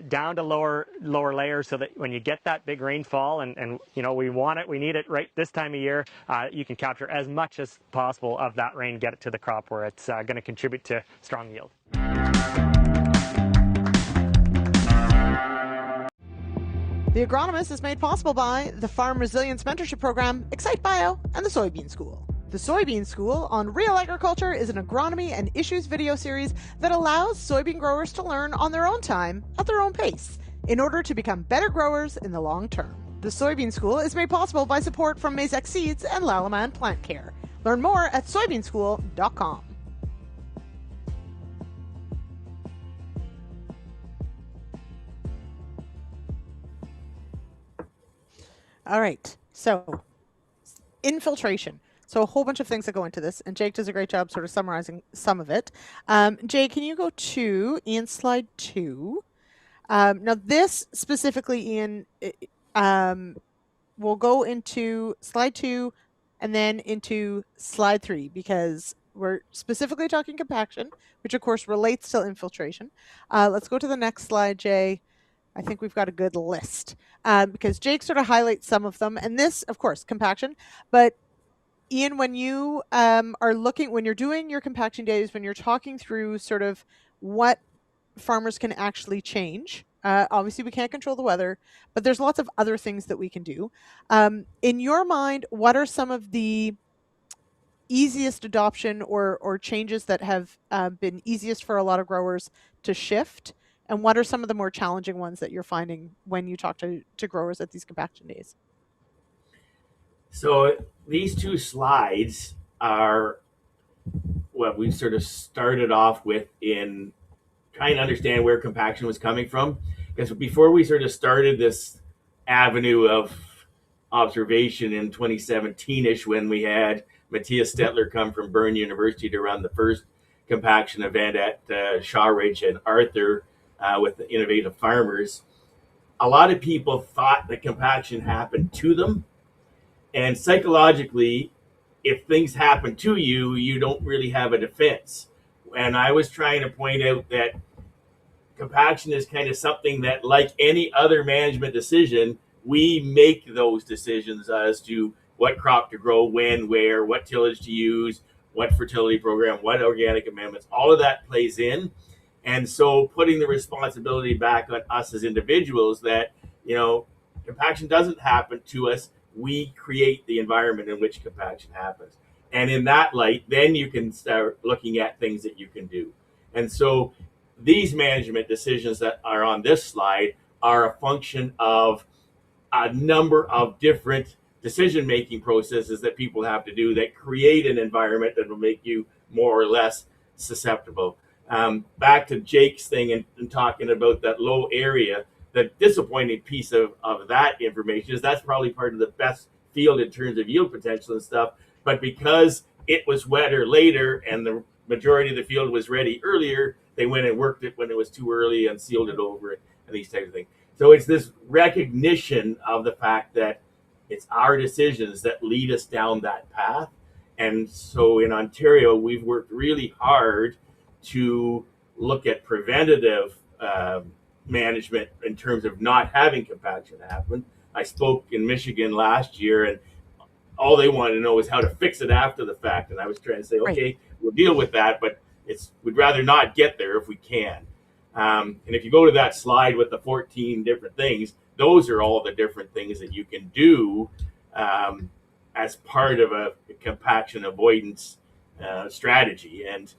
down to lower layers, so that when you get that big rainfall and we need it right this time of year, you can capture as much as possible of that rain, get it to the crop where it's going to contribute to strong yield. The Agronomist is made possible by the Farm Resilience Mentorship Program, XiteBio, and the Soybean School. The Soybean School on Real Agriculture is an agronomy and issues video series that allows soybean growers to learn on their own time, at their own pace, in order to become better growers in the long term. The Soybean School is made possible by support from Maizex Seeds and Lalaman Plant Care. Learn more at soybeanschool.com. All right, so infiltration. So a whole bunch of things that go into this, and Jake does a great job sort of summarizing some of it. Jake, can you go to Ian slide 2? Now this specifically, Ian, we'll go into slide 2 and then into slide 3, because we're specifically talking compaction, which of course relates to infiltration. Let's go to the next slide, Jay. I think we've got a good list, because Jake sort of highlights some of them, and this, of course, compaction. But Ian, when you when you're doing your compaction days, when you're talking through sort of what farmers can actually change Obviously, we can't control the weather, but there's lots of other things that we can do. In your mind, what are some of the easiest adoption or changes that have been easiest for a lot of growers to shift? And what are some of the more challenging ones that you're finding when you talk to growers at these compaction days? So these two slides are what we sort of started off with in trying to understand where compaction was coming from. Because before we sort of started this avenue of observation in 2017-ish, when we had Matthias Stettler come from Bern University to run the first compaction event at Shaw Ridge and Arthur with the Innovative Farmers, a lot of people thought that compaction happened to them. And psychologically, if things happen to you, you don't really have a defense. And I was trying to point out that compaction is kind of something that, like any other management decision, we make those decisions as to what crop to grow, when, where, what tillage to use, what fertility program, what organic amendments, all of that plays in. And so putting the responsibility back on us as individuals that, compaction doesn't happen to us. We create the environment in which compaction happens. And in that light, then you can start looking at things that you can do. And so these management decisions that are on this slide are a function of a number of different decision-making processes that people have to do that create an environment that will make you more or less susceptible. Back to Jake's thing and talking about that low area, the disappointing piece of that information is that's probably part of the best field in terms of yield potential and stuff. But because it was wetter later and the majority of the field was ready earlier, they went and worked it when it was too early and sealed it over and these types of things. So it's this recognition of the fact that it's our decisions that lead us down that path. And so in Ontario, we've worked really hard to look at preventative management in terms of not having compaction happen. I spoke in Michigan last year, and all they wanted to know was how to fix it after the fact. And I was trying to say, okay, we'll deal with that, but we'd rather not get there if we can. And if you go to that slide with the 14 different things, those are all the different things that you can do as part of a compaction avoidance strategy. And,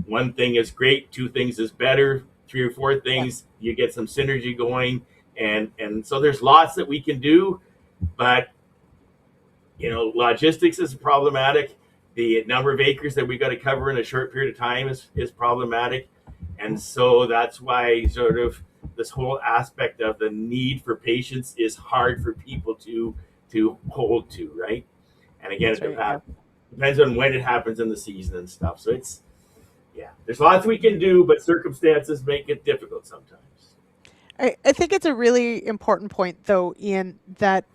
one thing is great, two things is better, three or four things, you get some synergy going. And so there's lots that we can do, but, logistics is problematic. The number of acres that we got to cover in a short period of time is problematic. And so that's why sort of this whole aspect of the need for patience is hard for people to hold to, right? And again, it depends on when it happens in the season and stuff. So there's lots we can do, but circumstances make it difficult sometimes. I think it's a really important point, though, Ian, that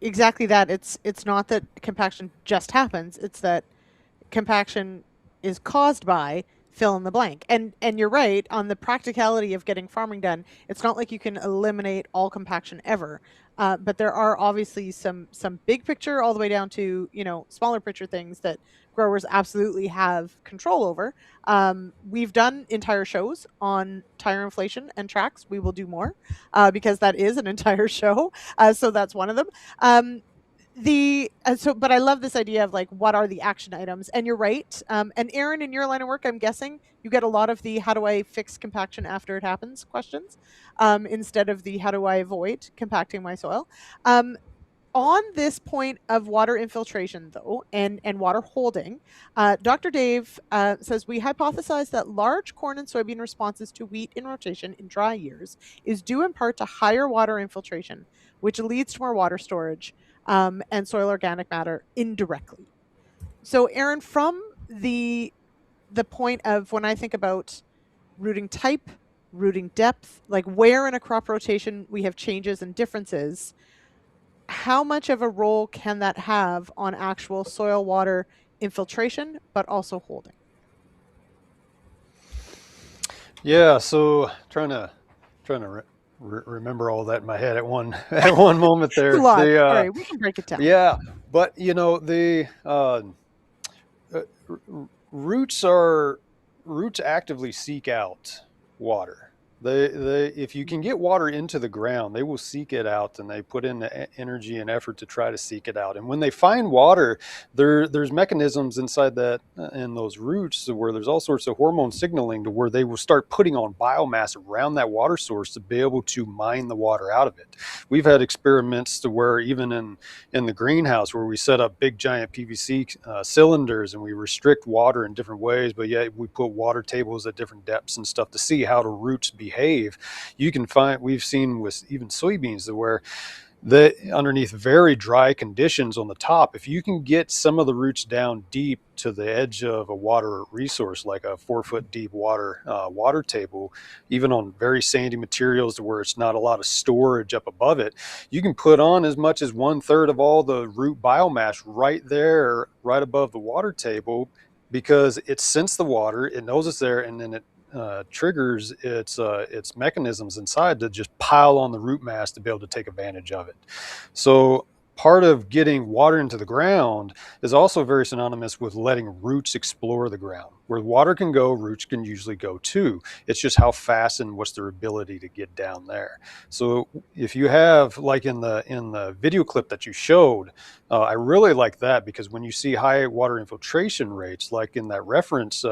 exactly that. It's not that compaction just happens. It's that compaction is caused by fill in the blank. And you're right on the practicality of getting farming done. It's not like you can eliminate all compaction ever. But there are obviously some big picture all the way down to, smaller picture things that growers absolutely have control over. We've done entire shows on tire inflation and tracks. We will do more because that is an entire show. So that's one of them. But I love this idea of like, what are the action items? And you're right. And Aaron, in your line of work, I'm guessing you get a lot of the how do I fix compaction after it happens questions instead of the how do I avoid compacting my soil. On this point of water infiltration, though, and water holding, Dr. Daigh says, we hypothesize that large corn and soybean responses to wheat in rotation in dry years is due in part to higher water infiltration, which leads to more water storage and soil organic matter indirectly. So, Aaron, from the point of when I think about rooting type, rooting depth, like where in a crop rotation we have changes and differences, how much of a role can that have on actual soil water infiltration, but also holding? Yeah, so trying to remember all that in my head at one moment there. A lot. All right, we can break it down. Yeah, but the roots actively seek out water. They, if you can get water into the ground, they will seek it out, and they put in the energy and effort to try to seek it out. And when they find water, there's mechanisms inside that in those roots where there's all sorts of hormone signaling to where they will start putting on biomass around that water source to be able to mine the water out of it. We've had experiments to where even in the greenhouse where we set up big giant PVC cylinders and we restrict water in different ways, but yet we put water tables at different depths and stuff to see how the roots behave. You can find, we've seen with even soybeans where underneath very dry conditions on the top, if you can get some of the roots down deep to the edge of a water resource, like a 4-foot deep water table, even on very sandy materials to where it's not a lot of storage up above it, you can put on as much as 1/3 of all the root biomass right there, right above the water table, because it sensed the water, it knows it's there, and then it triggers its mechanisms inside to just pile on the root mass to be able to take advantage of it. So part of getting water into the ground is also very synonymous with letting roots explore the ground. Where water can go, roots can usually go too. It's just how fast and what's their ability to get down there. So if you have, like in the video clip that you showed, I really like that, because when you see high water infiltration rates, like in that reference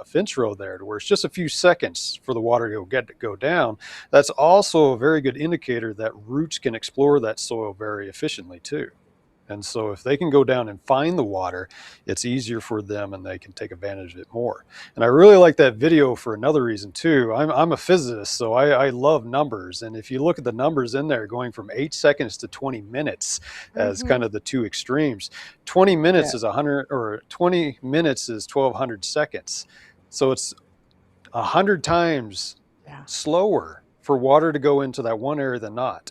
fence row there, to where it's just a few seconds for the water to go down, that's also a very good indicator that roots can explore that soil very efficiently too. And so if they can go down and find the water, it's easier for them and they can take advantage of it more. And I really like that video for another reason too. I'm a physicist, so I love numbers. And if you look at the numbers in there, going from 8 seconds to 20 minutes as kind of the two extremes, 20 minutes is 100, or 20 minutes is 1200 seconds. So it's 100 times slower for water to go into that one area than not.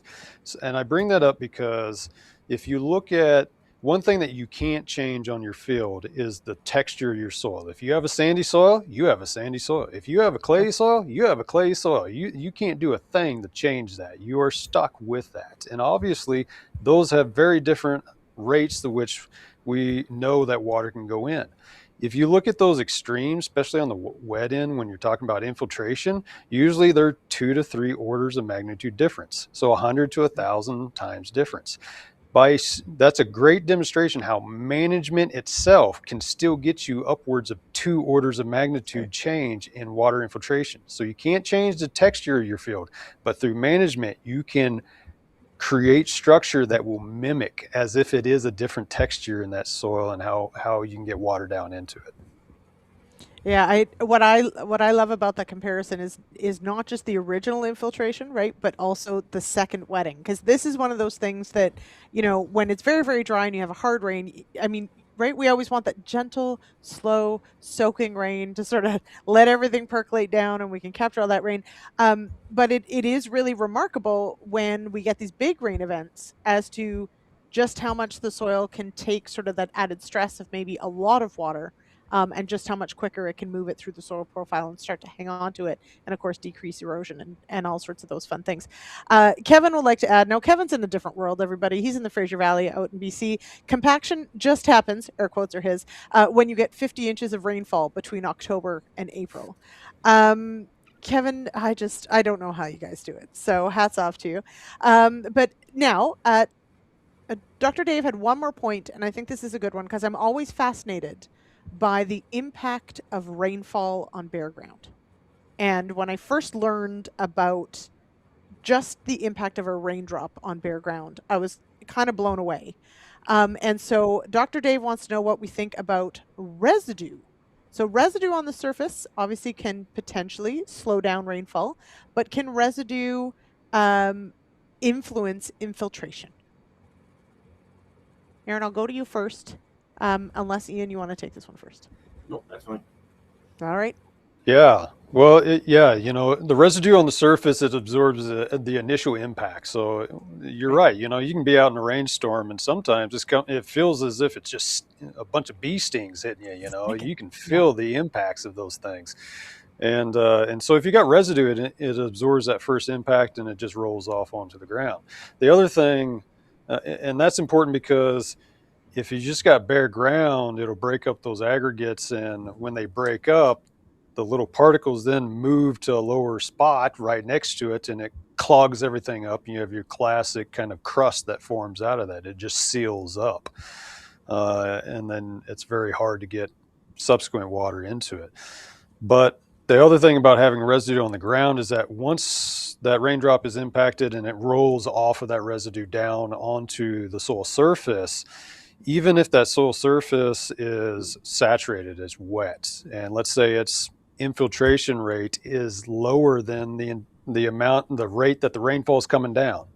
And I bring that up because if you look at one thing that you can't change on your field is the texture of your soil. If you have a sandy soil, you have a sandy soil. If you have a clay soil, you have a clay soil. You can't do a thing to change that. You are stuck with that. And obviously, those have very different rates to which we know that water can go in. If you look at those extremes, especially on the wet end, when you're talking about infiltration, usually they're 2 to 3 orders of magnitude difference. So 100 to 1,000 times difference. That's a great demonstration how management itself can still get you upwards of 2 orders of magnitude change in water infiltration. So you can't change the texture of your field, but through management, you can create structure that will mimic as if it is a different texture in that soil, and how you can get water down into it. Yeah, what I love about that comparison is not just the original infiltration, right, but also the second wetting, because this is one of those things that, you know, when it's very, very dry and you have a hard rain, I mean, right, we always want that gentle, slow, soaking rain to sort of let everything percolate down and we can capture all that rain. But it is really remarkable when we get these big rain events as to just how much the soil can take sort of that added stress of maybe a lot of water. And just how much quicker it can move it through the soil profile and start to hang on to it, and of course decrease erosion and all sorts of those fun things. Kevin would like to add, now Kevin's in a different world, everybody. He's in the Fraser Valley out in BC. Compaction just happens, air quotes are his, when you get 50 inches of rainfall between October and April. Kevin, I don't know how you guys do it, so hats off to you. But now, Dr. Dave had one more point, and I think this is a good one because I'm always fascinated by the impact of rainfall on bare ground. And when I first learned about just the impact of a raindrop on bare ground, I was kind of blown away. And so Dr. Dave wants to know what we think about residue. So residue on the surface obviously can potentially slow down rainfall, but can residue influence infiltration? Aaron, I'll go to you first. Unless, Ian, you want to take this one first. No, that's fine. All right. Yeah. Well, you know, the residue on the surface, it absorbs the initial impact. So you're right. You know, you can be out in a rainstorm and sometimes it feels as if it's just a bunch of bee stings hitting you, you know. You can feel the impacts of those things. And so if you got residue, it absorbs that first impact and it just rolls off onto the ground. The other thing, and that's important because if you just got bare ground, it'll break up those aggregates, and when they break up, the little particles then move to a lower spot right next to it, and it clogs everything up. And you have your classic kind of crust that forms out of that. It just seals up. And then it's very hard to get subsequent water into it. But the other thing about having residue on the ground is that once that raindrop is impacted and it rolls off of that residue down onto the soil surface, even if that soil surface is saturated, it's wet, and let's say its infiltration rate is lower than the rate that the rainfall is coming down,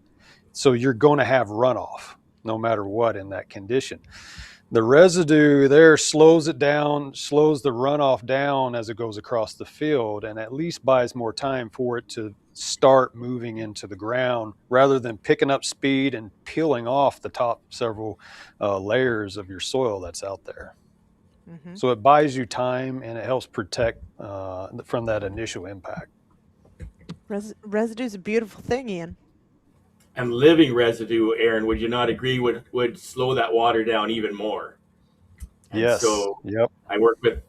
so you're going to have runoff no matter what in that condition. The residue there slows it down, slows the runoff down as it goes across the field, and at least buys more time for it to start moving into the ground rather than picking up speed and peeling off the top several layers of your soil that's out there. Mm-hmm. So it buys you time, and it helps protect from that initial impact. Residue is a beautiful thing, Ian. And living residue, Aaron, would you not agree, would slow that water down even more? And yes. So yep. I worked with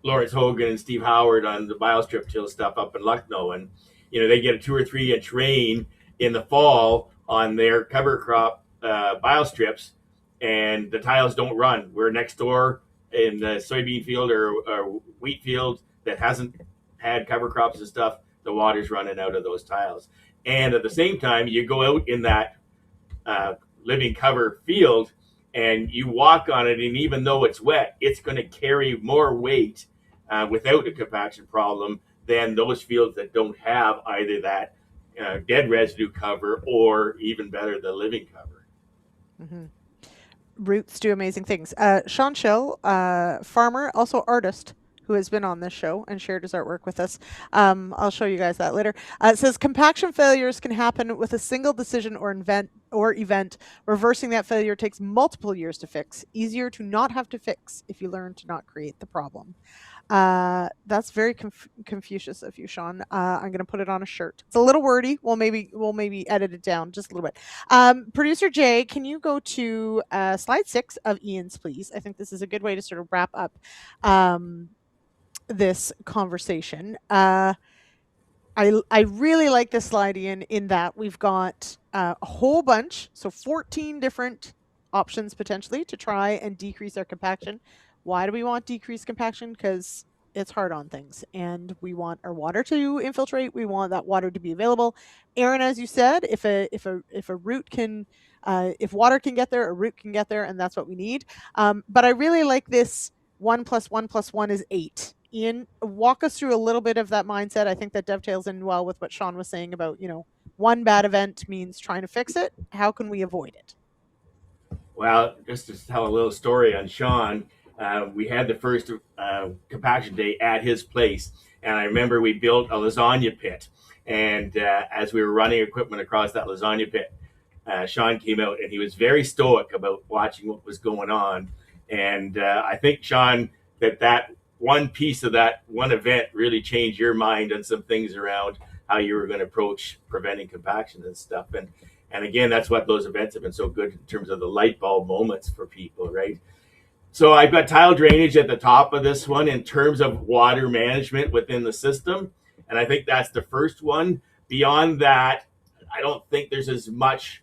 Lawrence Hogan and Steve Howard on the biostrip till stuff up in Lucknow, and they get a 2 or 3 inch rain in the fall on their cover crop biostrips, and the tiles don't run. We're next door in the soybean field or wheat field that hasn't had cover crops and stuff. The water's running out of those tiles. And at the same time, you go out in that living cover field and you walk on it, and even though it's wet, it's going to carry more weight without a compaction problem than those fields that don't have either that dead residue cover or, even better, the living cover. Mm-hmm. Roots do amazing things. Sean Schill, farmer, also artist, who has been on this show and shared his artwork with us. I'll show you guys that later. It says compaction failures can happen with a single decision or event. Reversing that failure takes multiple years to fix. Easier to not have to fix if you learn to not create the problem. That's very Confucius of you, Sean. I'm going to put it on a shirt. It's a little wordy. We'll maybe edit it down just a little bit. Producer Jay, can you go to slide 6 of Ian's, please? I think this is a good way to sort of wrap up this conversation. I really like this slide, Ian, in that we've got a whole bunch, so 14 different options potentially to try and decrease our compaction. Why do we want decreased compaction? Because it's hard on things, and we want our water to infiltrate. We want that water to be available. Aaron, as you said, if a root can, if water can get there, a root can get there, and that's what we need. But I really like this 1 + 1 + 1 is 8. Ian, walk us through a little bit of that mindset. I think that dovetails in well with what Sean was saying about, one bad event means trying to fix it. How can we avoid it? Well, just to tell a little story on Sean, we had the first compaction day at his place, and I remember we built a lasagna pit, and as we were running equipment across that lasagna pit, Sean came out, and he was very stoic about watching what was going on. And I think, Sean, that one piece of that one event really changed your mind on some things around how you were going to approach preventing compaction and stuff. And again, that's what those events have been so good in terms of the light bulb moments for people, right? So I've got tile drainage at the top of this one in terms of water management within the system. And I think that's the first one. Beyond that, I don't think there's as much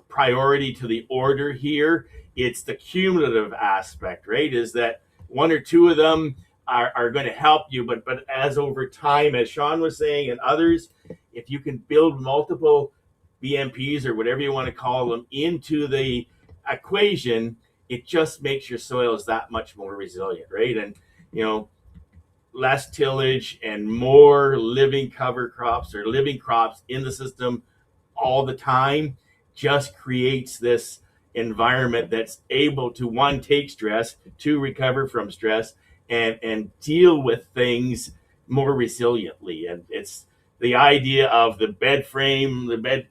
priority to the order here. It's the cumulative aspect, right? Is that one or two of them are going to help you, but as over time, as Sean was saying, and others, if you can build multiple BMPs or whatever you want to call them into the equation, it just makes your soils that much more resilient, right? And less tillage and more living cover crops or living crops in the system all the time just creates this environment that's able to, one, take stress, two, recover from stress, and deal with things more resiliently. And it's the idea of the bed frame, the bed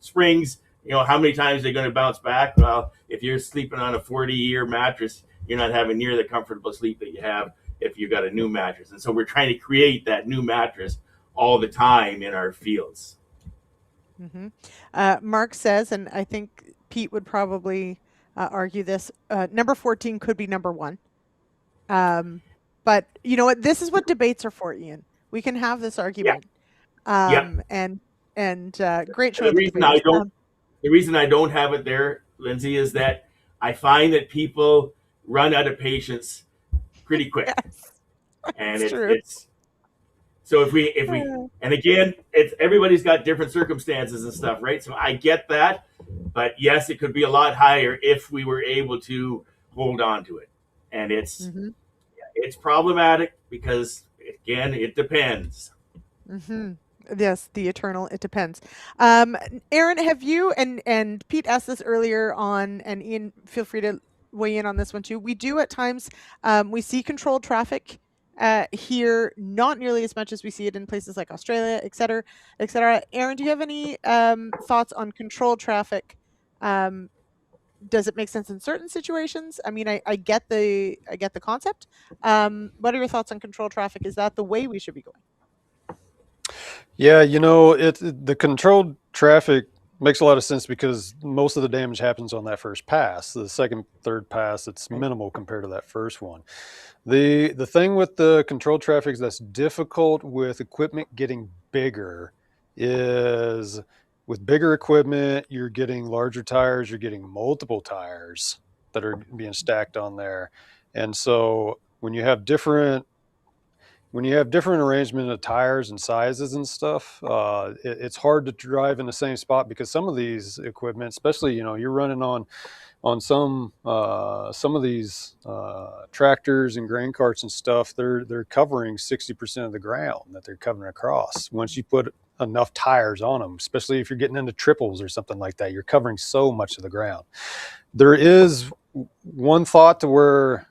springs, how many times they're going to bounce back? Well, if you're sleeping on a 40-year mattress, you're not having near the comfortable sleep that you have if you got a new mattress. And so we're trying to create that new mattress all the time in our fields. Mm-hmm. Mark says, and I think Pete would probably argue this, number 14 could be number 1. But you know what? This is what debates are for, Ian. We can have this argument. Yeah. And great show The of the reason debaters. the reason I don't have it there, Lyndsey, is that I find that people run out of patience pretty quick. Yes, And it's true. it's so if we and again, it's everybody's got different circumstances and stuff, right? So I get that, but yes, it could be a lot higher if we were able to hold on to it. And it's problematic because again, it depends. Yes, the eternal it depends. Aaron, have you and Pete asked this earlier on, and Ian, feel free to weigh in on this one too. We do at times we see controlled traffic here, not nearly as much as we see it in places like Australia, et cetera, et cetera. Aaron, do you have any thoughts on controlled traffic? Does it make sense in certain situations? I mean, I get the concept. What are your thoughts on controlled traffic? Is that the way we should be going? Yeah, the controlled traffic makes a lot of sense because most of the damage happens on that first pass. The second, third pass, it's minimal compared to that first one. The thing with the controlled traffic that's difficult with equipment getting bigger is with bigger equipment, you're getting larger tires, you're getting multiple tires that are being stacked on there. And so when you have different arrangement of tires and sizes and stuff, it's hard to drive in the same spot because some of these equipment, especially, you're running on some of these tractors and grain carts and stuff, they're covering 60% of the ground that they're covering across. Once you put enough tires on them, especially if you're getting into triples or something like that, you're covering so much of the ground. There is one thought to where,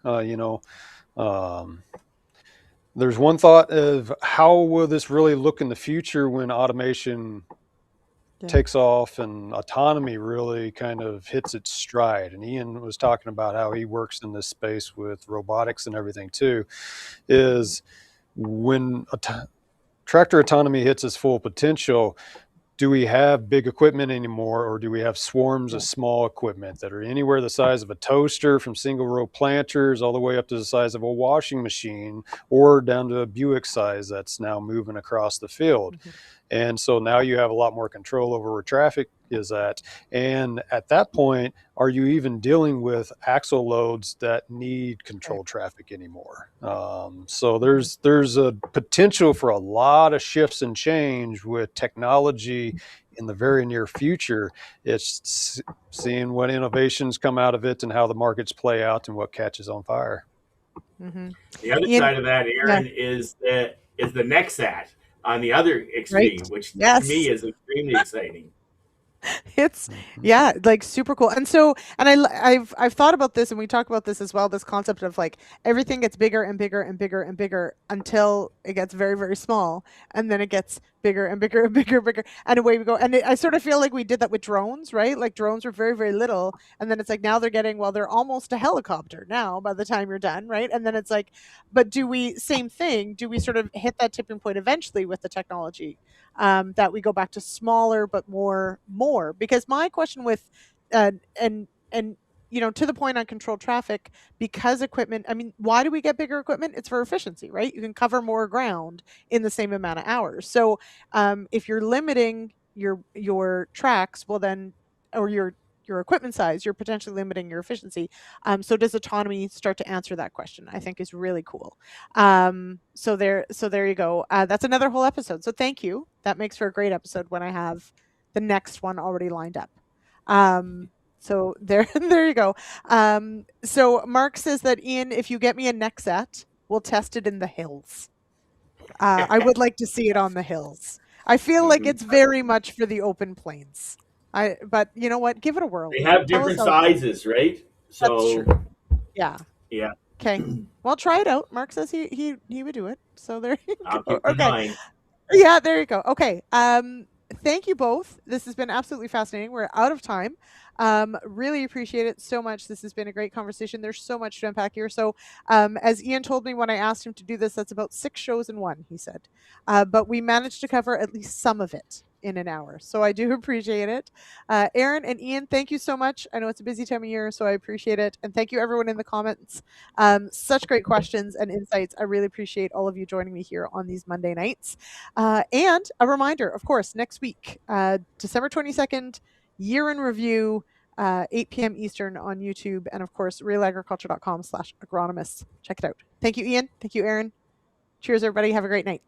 there's one thought of how will this really look in the future when automation takes off and autonomy really kind of hits its stride. And Ian was talking about how he works in this space with robotics and everything too, is when tractor autonomy hits its full potential, do we have big equipment anymore, or do we have swarms of small equipment that are anywhere the size of a toaster, from single row planters all the way up to the size of a washing machine, or down to a Buick size that's now moving across the field? And so now you have a lot more control over where traffic is at. And at that point, are you even dealing with axle loads that need controlled traffic anymore? So there's a potential for a lot of shifts and change with technology in the very near future. It's seeing what innovations come out of it and how the markets play out and what catches on fire. The other side of that, Aaron, is the NexSat on the other extreme, which to me is extremely exciting. It's like super cool. And so, and I've thought about this, and we talk about this as well, this concept of like everything gets bigger and bigger and bigger and bigger until it gets very, very small, and then it gets bigger and bigger and bigger and bigger, and away we go. And I sort of feel like we did that with drones, right? Like drones were very, very little, and then it's like now they're getting, well, they're almost a helicopter now by the time you're done, right? And then it's like, but same thing, do we sort of hit that tipping point eventually with the technology? That we go back to smaller but more, because my question with and to the point on controlled traffic, because equipment, I mean, why do we get bigger equipment? It's for efficiency, right? You can cover more ground in the same amount of hours. So if you're limiting your tracks, well then, or your equipment size, you're potentially limiting your efficiency. So does autonomy start to answer that question? I think is really cool. So there you go. That's another whole episode. So thank you. That makes for a great episode when I have the next one already lined up. So there you go. So Mark says that, Ian, if you get me a NexSat, we'll test it in the hills. I would like to see it on the hills. I feel like it's very much for the open plains. But you know what? Give it a whirl. They have different sizes, right? So that's true. Yeah. Yeah. Okay. Well, try it out. Mark says he would do it. So there you go. Okay. Yeah, there you go. Okay. Thank you both. This has been absolutely fascinating. We're out of time. Really appreciate it so much. This has been a great conversation. There's so much to unpack here. So as Ian told me when I asked him to do this, that's about 6 shows in one, he said. But we managed to cover at least some of it. in an hour. So I do appreciate it. Aaron and Ian, thank you so much. I know it's a busy time of year, so I appreciate it. And thank you everyone in the comments. Such great questions and insights. I really appreciate all of you joining me here on these Monday nights. And a reminder, of course, next week, December 22nd, year in review, 8 p.m. Eastern on YouTube, and of course, realagriculture.com/agronomists. Check it out. Thank you, Ian. Thank you, Aaron. Cheers, everybody. Have a great night.